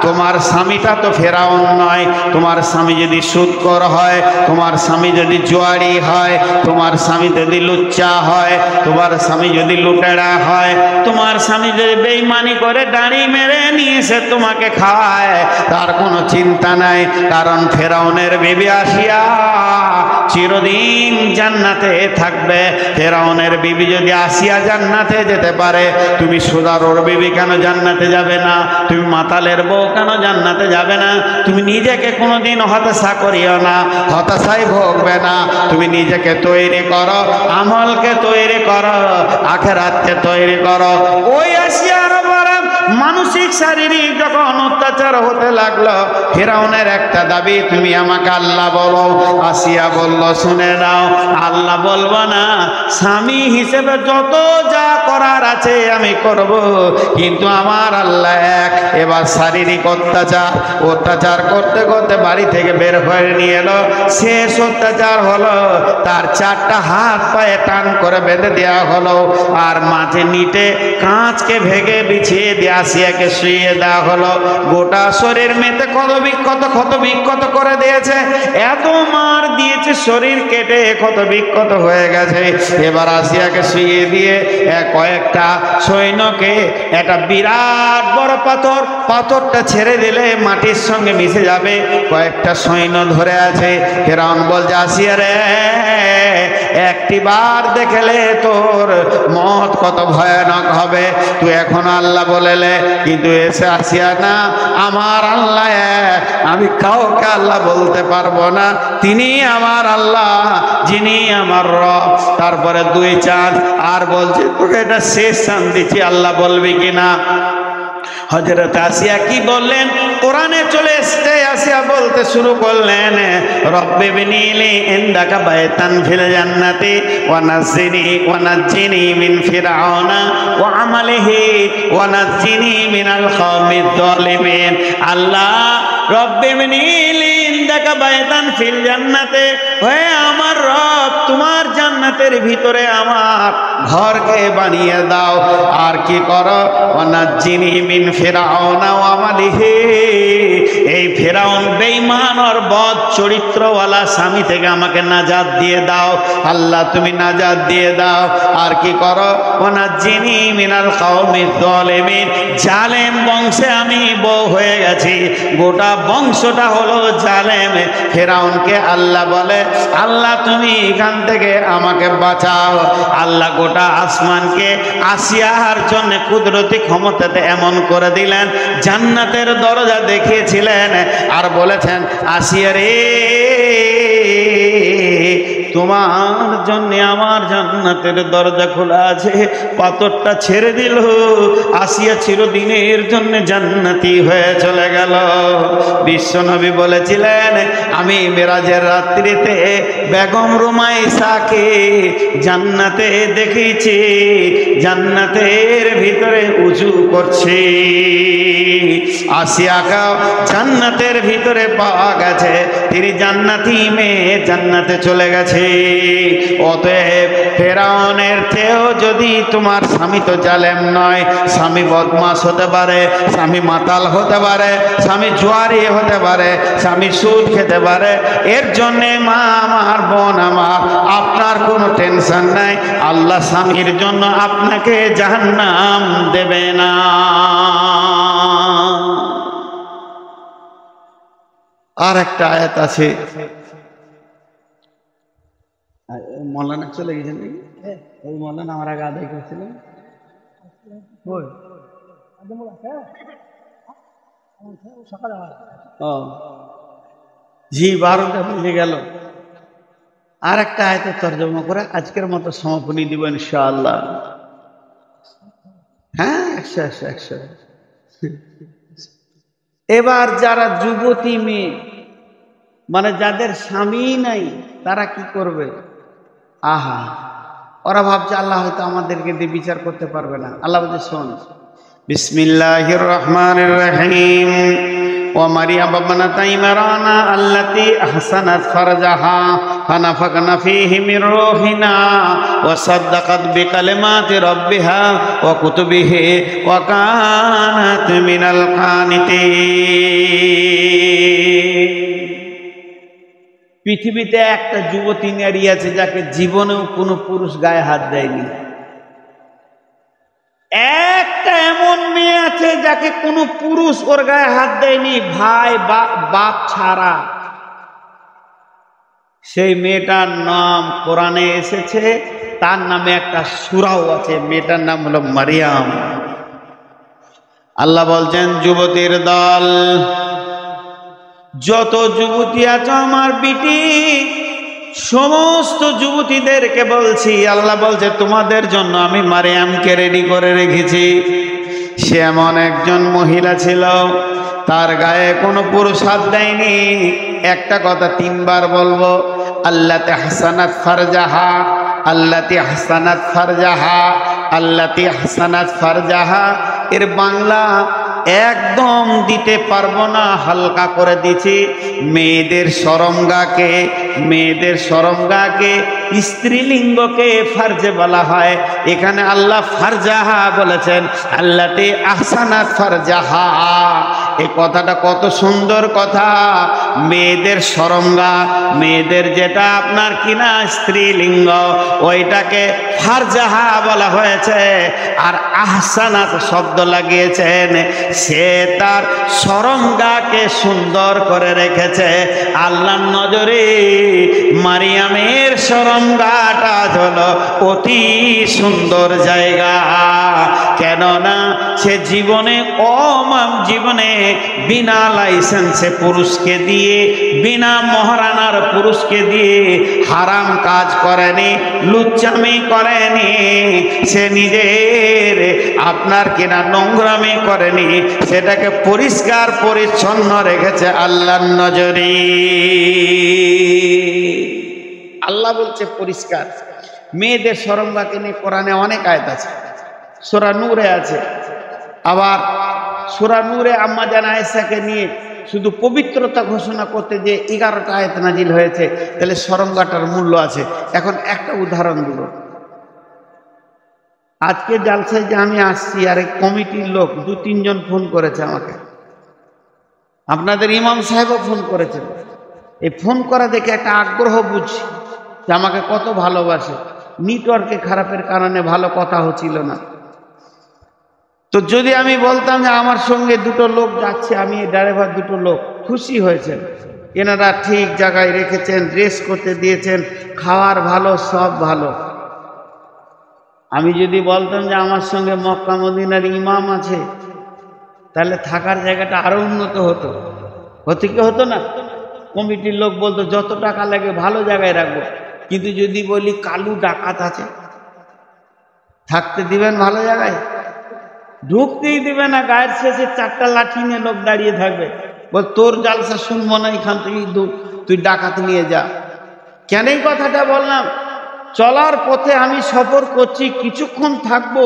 তোমার স্বামীটা তো ফেরাউন নয়। তোমার স্বামী যদি সুদখোর হয়, তোমার স্বামী যদি জুয়ারি হয়, তোমার স্বামী যদি লুচ্চা হয়, তোমার স্বামী যদি লুটেরা হয়, তোমার স্বামী যদি বেঈমানি করে দাড়ি মেরে নিয়ে এসে তোমাকে খায়, তার কোনো চিন্তা নাই। কারণ ফেরাউনের বিবি আসিয়া চিরদিন জান্নাতে থাকবে। ফেরাউনের বিবি যদি আসিয়া জান্নাতে যেতে পারে, তুমি সুদারোর বিবি কেন জান্নাতে যাবে না? তুমি মাতালের বউ কেন জান্নাতে যাবে না? তুমি নিজেকে কোনোদিন হতাশা করিও না, হতাশায় ভোগবে না। তুমি নিজেকে তৈরি করো, আমলকে তৈরি করো, আখিরাতকে তৈরি করো। ওই আসিয়ার মানসিক শারীরিক যখন অত্যাচার হতে লাগলো, ফেরাউনের একটা দাবি, তুমি আমাকে আল্লাহ বলো। আসিয়া বলল, শুনে নাও, আল্লাহ বলবো না, স্বামী হিসেবে যত যা করার আছে আমি করব, কিন্তু আমার আল্লাহ এক। এবার শারীরিক অত্যাচার করতে করতে বাড়ি থেকে বের হয়ে নিয়ে এলো। শেষ অত্যাচার হলো, তার 4টা হাত পায়ে টান করে বেঁধে দেওয়া হলো, আর মাঝে নিটে কাঁচকে ভেঙে বিছিয়ে দিয়ে আসিয়াকে শুইয়ে দেওয়া হলো। গোটা শরীর মেতে ক্ষত বিক্ষত করে দিয়েছে, এত মার দিয়েছে, শরীর কেটে ক্ষত বিক্ষত হয়ে গেছে। এবার আসিয়াকে শুইয়ে দিয়ে কয়েকটা সৈন্যকে একটা বিরাট বড় পাথরটা ছেড়ে দিলে মাটির সঙ্গে মিশে যাবে, কয়েকটা সৈন্য ধরে আছে। ফেরাউন বলছে, আসিয়া রে, একটি বার দেখলে তোর মত কত ভয়ানক হবে, তুই এখন আল্লাহ বলেলে। কিন্তু এসে আসিয়া না, আমার আল্লাহ এক, আমি কাউকে আল্লাহ বলতে পারবো না, তিনি আমার আল্লাহ, যিনি আমার রব। তারপরে 2 চাঁদ আর বলছে, তোকে এটা শেষ চাঁদ দিচ্ছি, আল্লাহ বলবি কিনা? হযরত আসিয়া কি বললেন? কোরআনে চলে এসেছে, আসিয়া বলতে শুরু করলেন, রব্বি বিনিলি ইনদাকা বাইতান ফিল জান্নাতি ওয়া নাজ্জিনি মিন ফিরআউনা ওয়া আমালিহি ওয়া নাজ্জিনি মিনাল কওমিজ যালিমিন। আল্লাহ, রব্বি বিনিলি ইনদাকা বাইতান ফিল জান্নাতে, হে আমার রব, তোমার জান্নাতের ভিতরে আমার ঘরকে বানিয়ে দাও। আর কি করো? ওয়া নাজ্জিনি মিন ফিরআউনা ওয়া আমালিহি, এই ফেরাউন বেঈমান আর বদ চরিত্রওয়ালা স্বামী থেকে আমাকে নাজাত দিয়ে দাও। আল্লাহ, তুমি নাজাত দিয়ে দাও। আর কি করো? ওয়া নাজ্জিনি মিনাল কওমিজ যালিমিন, জালেম বংশে আমি বউ হয়ে গেছি, গোটা বংশটা হলো জালেম। ফেরাউনকে আল্লাহ বলে, আল্লাহ তুমি এখান থেকে আমাকে বাঁচাও। আল্লাহ গোটা আসমানকে আসিয়ার জন্য কুদরতি ক্ষমতাতে এমন করে দিলেন, জান্নাতের দরজা দেখিয়েছিলেন আর বলেছেন, আসিয়া রে, তোমার জন্য আমার জান্নাতের দরজা খোলা আছে। পাথরটা ছেড়ে দিল, আসিয়া চিরদিনের জন্য জান্নাতি হয়ে চলে গেল। বিশ্বনবী বলেছিলেন, আমি মেরাজের রাত্রিতে বেগম রুমাইসাকে জান্নাতে দেখেছি, জান্নাতের ভিতরে উজু করছে। আসিয়াকে জান্নাতের ভিতরে পাওয়া গেছে, তিনি জান্নাতি মেয়ে, জান্নাতে চলে গেছে। অতএব ফেরাউনের চেয়েও যদি তোমার স্বামী তো জালেম নয়, স্বামী বদমাশ হতে পারে, স্বামী মাতাল হতে পারে, স্বামী জুয়ারি হতে পারে, স্বামী সুদ খেতে পারে, এর জন্যে মা আমার, বোন আমার, আপনার কোনো টেনশন নাই। আল্লাহ স্বামীর জন্য আপনাকে জাহান্নাম দেবে না। আর একটা আয়াত আছে, মৌলানা চলে গেছেন নাকি? ওই মৌলানা আমার আগে আদায় করেছিলেন। জি, 12টা বেজে গেল। আর একটা আয়াতের তর্জমা করে আজকের মতো সমাপনী দিব ইনশাআল্লাহ। হ্যাঁ, 100। এবার যারা যুবতী মেয়ে, মানে যাদের স্বামী নাই, তারা কি করবে? আহা, ওরা ভাবছে আল্লাহ হয়তো আমাদেরকে দিয়ে বিচার করতে পারবে না। আল্লাহ বলছে, শোন, বিসমিল্লাহির রহমানির রহিম, ওয়া মারিয়াম ইবনাতা ইমরানা আল্লাতী আহসানাত ফারজাহা ফানাফাকনা ফীহি মির রূহিনা ওয়া সাদ্দাকাত বিকালিমাতি রাব্বিহা ওয়া কুতুবিহি ওয়া কানাত মিনাল কানিতিন। পৃথিবীতে একটা যুবতী নারী আছে যাকে জীবনেও কোনো পুরুষ গায়ে হাত দেয়নি। একটা এমন মেয়ে আছে যাকে কোনো পুরুষ ওর গায়ে হাত দেয়নি, ভাই বাপ ছাড়া। সেই মেয়েটার নাম কোরআনে এসেছে, তার নামে একটা সূরাও আছে, মেয়েটার নাম হলো মারিয়াম। আল্লাহ বলছেন, যুবতীর দল, যত যুবতী আছো আমার বিটি, সমস্ত যুবতীদেরকে বলছি, আল্লাহ বলছে তোমাদের জন্য আমি মারিয়ামকে রেডি করে রেখেছি। সে এমন একজন মহিলা ছিল, তার গায়ে কোনো পুরুষ হাত দেয়নি। একটা কথা 3 বার বলবো, আল্লাতী হাসানাত ফারজাহা, আল্লাতী হাসানাত ফারজাহা, আল্লাতী হাসানাত ফারজাহা। এর বাংলা একদম দিতে পারবো না, হালকা করে দিচ্ছি। মেয়েদের শরমগাকে, মেয়েদের শরমগাকে, স্ত্রীলিঙ্গকে ফারজে বলা হয়। এখানে আল্লাহ ফারজাহা বলেছেন, আল্লাতী আহসানাত ফারজাহা। এই কথাটা কত সুন্দর কথা। মেয়েদের শরমগা, মেয়েদের যেটা আপনার কিনা স্ত্রীলিঙ্গ, ওইটাকে ফারজাহা বলা হয়েছে। আর আহসানাত শব্দ লাগিয়েছেন, সে তার শরমগাকে সুন্দর করে রেখেছে। আল্লাহর নজরে মারিয়ামের শরমগাটা হলো অতি সুন্দর জায়গা। কেননা সে জীবনে জীবনে বিনা লাইসেন্সে পুরুষকে দিয়ে, বিনা মহারানার পুরুষকে দিয়ে হারাম কাজ করেনি, লুচ্চামি করেনি। সে নিজের আপনার কিনা নোংরামি করেনি, সেটাকে পরিষ্কার পরিচ্ছন্ন রেখেছে আল্লাহর নজরে। আল্লাহ বলছে পরিষ্কার। মেয়েদের শরমগাকে নিয়ে কোরআনে অনেক আয়াত আছে, সূরা নূরে আছে। আবার সূরা নূরে আম্মা জান আয়েশাকে নিয়ে শুধু পবিত্রতা ঘোষণা করতে যে 11টা আয়াত নাজিল হয়েছে, তাহলে শরমগাটার মূল্য আছে। এখন একটা উদাহরণ দিব। আজকে জালসায় যে আমি আসছি, আর এই কমিটির লোক 2-3 জন ফোন করেছে আমাকে, আপনাদের ইমাম সাহেবও ফোন করেছেন। এই ফোন করা দেখে একটা আগ্রহ বুঝছি যে আমাকে কত ভালোবাসে। নেটওয়ার্কে খারাপের কারণে ভালো কথা হচ্ছিল না। তো যদি আমি বলতাম যে আমার সঙ্গে 2টো লোক যাচ্ছে, আমি ড্রাইভার 2টো লোক, খুশি হয়েছেন, এনারা ঠিক জায়গায় রেখেছেন, ড্রেস করতে দিয়েছেন, খাওয়ার ভালো, সব ভালো। আমি যদি বলতাম যে আমার সঙ্গে মক্কা মদিনার ইমাম আছে, তাহলে থাকার জায়গাটা আরো উন্নত হতো, হতে কি হতো না? কমিটির লোক বলতো যত টাকা লাগে ভালো জায়গায় রাখবো, কিন্তু যদি বলি কালু ডাকাত আছে, থাকতে দিবেন ভালো জায়গায়? ঢুকতেই দিবে না। গায়ের শেষে 4টা লাঠি নিয়ে লোক দাঁড়িয়ে থাকবে, বল তোর জালসা শুনবো না, এখান থেকে তুই ডাকাত নিয়ে যা। কেন এই কথাটা বললাম? চলার পথে আমি সফর করছি, কিছুক্ষণ থাকবো,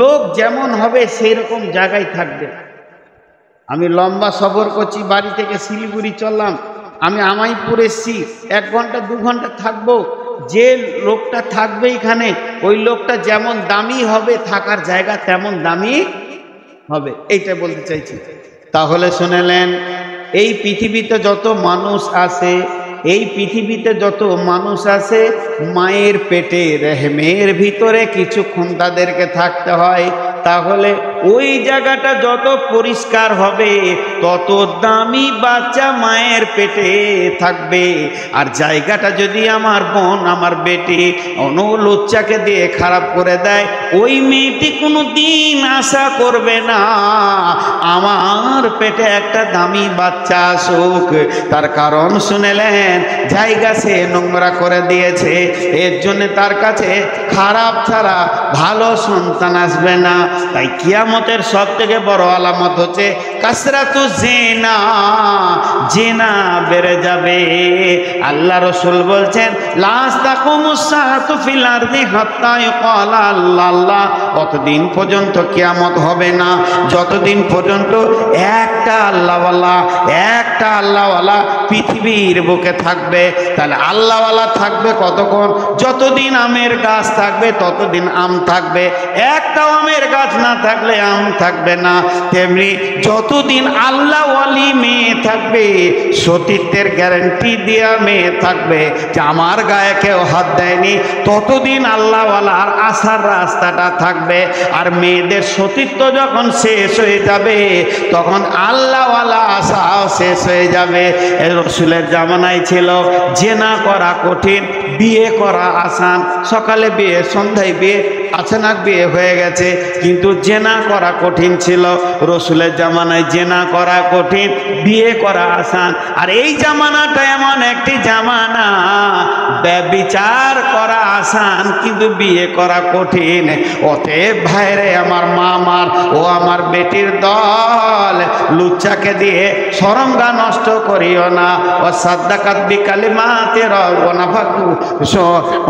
লোক যেমন হবে সেই রকম জায়গায় থাকবে। আমি লম্বা সফর করছি, বাড়ি থেকে শিলিগুড়ি চললাম, আমি আমাইপুর এসছি, 1 ঘন্টা 2 ঘন্টা থাকবো, যে লোকটা থাকবে এখানে ওই লোকটা যেমন দামি হবে, থাকার জায়গা তেমন দামি হবে, এইটা বলতে চাইছি। তাহলে শুনেলেন, এই পৃথিবীতে যত মানুষ আছে, এই পৃথিবীতে যত মানুষ আছে, মায়ের পেটে রেহমের ভিতরে কিছুক্ষণ তাদেরকে থাকতে হয়। তাহলে ওই জায়গাটা যত পরিষ্কার হবে, তত দামি বাচ্চা মায়ের পেটে থাকবে। আর জায়গাটা যদি আমার বোন, আমার বেটি অনুলুচ্চাকে দিয়ে খারাপ করে দেয়, ওই মেয়েটি কোনো দিন আশা করবে না আমার পেটে একটা দামি বাচ্চা আসুক। তার কারণ শুনেলেন, জায়গা সে নোংরা করে দিয়েছে, এর জন্য তার কাছে খারাপ ছাড়া ভালো সন্তান আসবে না। তাই কিয়ামতের সব থেকে বড় আলামত হচ্ছে কাসরাতু জিনা, জিনা বেড়ে যাবে। আল্লাহ রসুল বলছেন, লা তাকুমুস সাআতু ফিল আরদি হাত্তা ইউকালা আল্লাহ, ততদিন পর্যন্ত কিয়ামত হবে না যতদিন পর্যন্ত একটা আল্লাহওয়ালা পৃথিবীর বুকে থাকবে। তাহলে আল্লাহওয়ালা থাকবে কতক্ষণ? যতদিন আমের গাছ থাকবে ততদিন আম থাকবে, একটাও আমের গাছ না থাকলে আম থাকবে না। তেমনি যতদিন আল্লাহওয়ালি মেয়ে থাকবে, সতীত্বের গ্যারান্টি দেওয়া মেয়ে থাকবে যে আমার গায়ে কেউ হাত দেয়নি, ততদিন আল্লাহওয়ালার আসার রাস্তাটা থাকবে। আর মেয়েদের সতীত্ব যখন শেষ হয়ে যাবে, তখন আল্লাহওয়ালা আশাও শেষ হয়ে যাবে। রসুলের জামানায় ছিল জেনা করা কঠিন, বিয়ে করা আসান। সকালে বিয়ে, সন্ধ্যায় বিয়ে, আচানক বিয়ে হয়ে গেছে, কিন্তু জেনা করা কঠিন ছিল। রসুলের জামানায় জেনা করা কঠিন, বিয়ে করা আসান। আর এই জামানাটা এমন একটি জামানা, ব্যভিচার করা আসান কিন্তু বিয়ে করা কঠিন। অতএব ভাইরে আমার, মা আমার, ও আমার বেটির দল, লুচ্চাকে দিয়ে শরমগা নষ্ট করিও না। ও সাদ্দাকাত বিকালিমাতি রাব্বানা ফাকু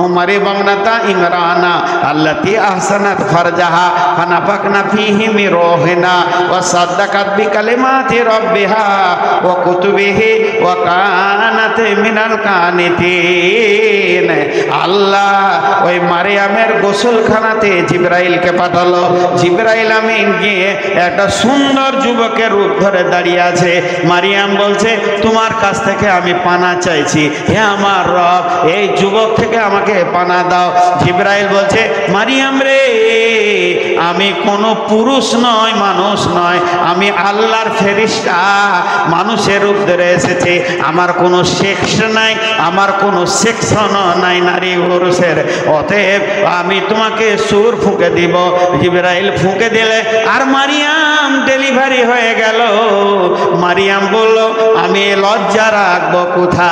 উমারি বাংনাতা ইমরানা আল্লাতি আহসানাত ফারজাহা ফানাফাকনা ফীহি মির রূহিনা ওয়া সাদ্দাকাত বিকালিমাতি রাব্বিহা ওয়া কুতুবিহি ওয়া কানাত মিনাল কানিতিন। আল্লাহ ওই মারিয়ামের গোসলখানাতে জিবরাইলকে পাঠালো। জিবরাইল আমিন গিয়ে একটা সুন্দর যুবকের রূপ ধরে দাঁড়িয়ে আছে। মারিয়াম বলছে, তোমার কাছ থেকে আমি পানা চাইছি, হে আমার রব, এই যুবক থেকে আমাকে পানা দাও। জিবরাইল বলছে, মারিয়াম রে, আমি কোনো পুরুষ নয়, মানুষ নয়, আমি আল্লাহর ফেরেশতা, মানুষের রূপ ধরে এসেছি। আমার কোনো সেক্স নাই, আমার কোনো সেকশন নাই নারী পুরুষের। অতএব আমি তোমাকে সুর ফুঁকে দিব। জিবরাইল ফুঁকে দিলে আর মারিয়াম ডেলিভারি হয়ে গেল। মারিয়াম বলল, আমি লজ্জা রাখবো কোথা,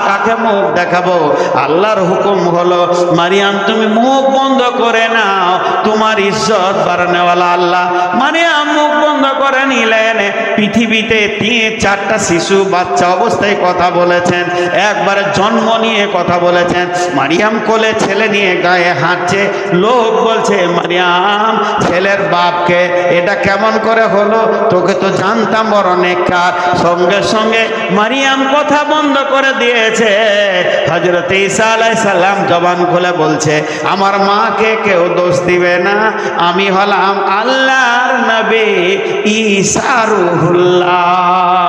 কাকে মুখ দেখাবো? আল্লাহর হুকুম হলো, মারিয়াম তুমি মুখ বন্ধ করে নাও, তোমার ইজ্জত বাড়ানোওয়ালা আল্লাহ। মারিয়াম মুখ বন্ধ করে নিলেন। পৃথিবীতে 3-4টা শিশু বাচ্চা অবস্থায় কথা বলেছেন, একবারে জন্ম নিয়ে কথা বলেছেন। মারিয়াম কোলে ছেলে নিয়ে গায়ে হাঁটছে। লোক বলছে, মারিয়াম ছেলের বাপকে, এটা কেমন করে হলো? তোকে তো জানতাম বড় নেককার। সঙ্গে সঙ্গে মারিয়াম কথা বন্ধ করে দিয়েছে। হযরত ঈসা আলাইহিস সালাম জবান খুলে বলছে, আমার মাকে কেউ দোষ দিবে না, আমি হলাম আল্লাহর নবী ঈসা রূহুল্লাহ।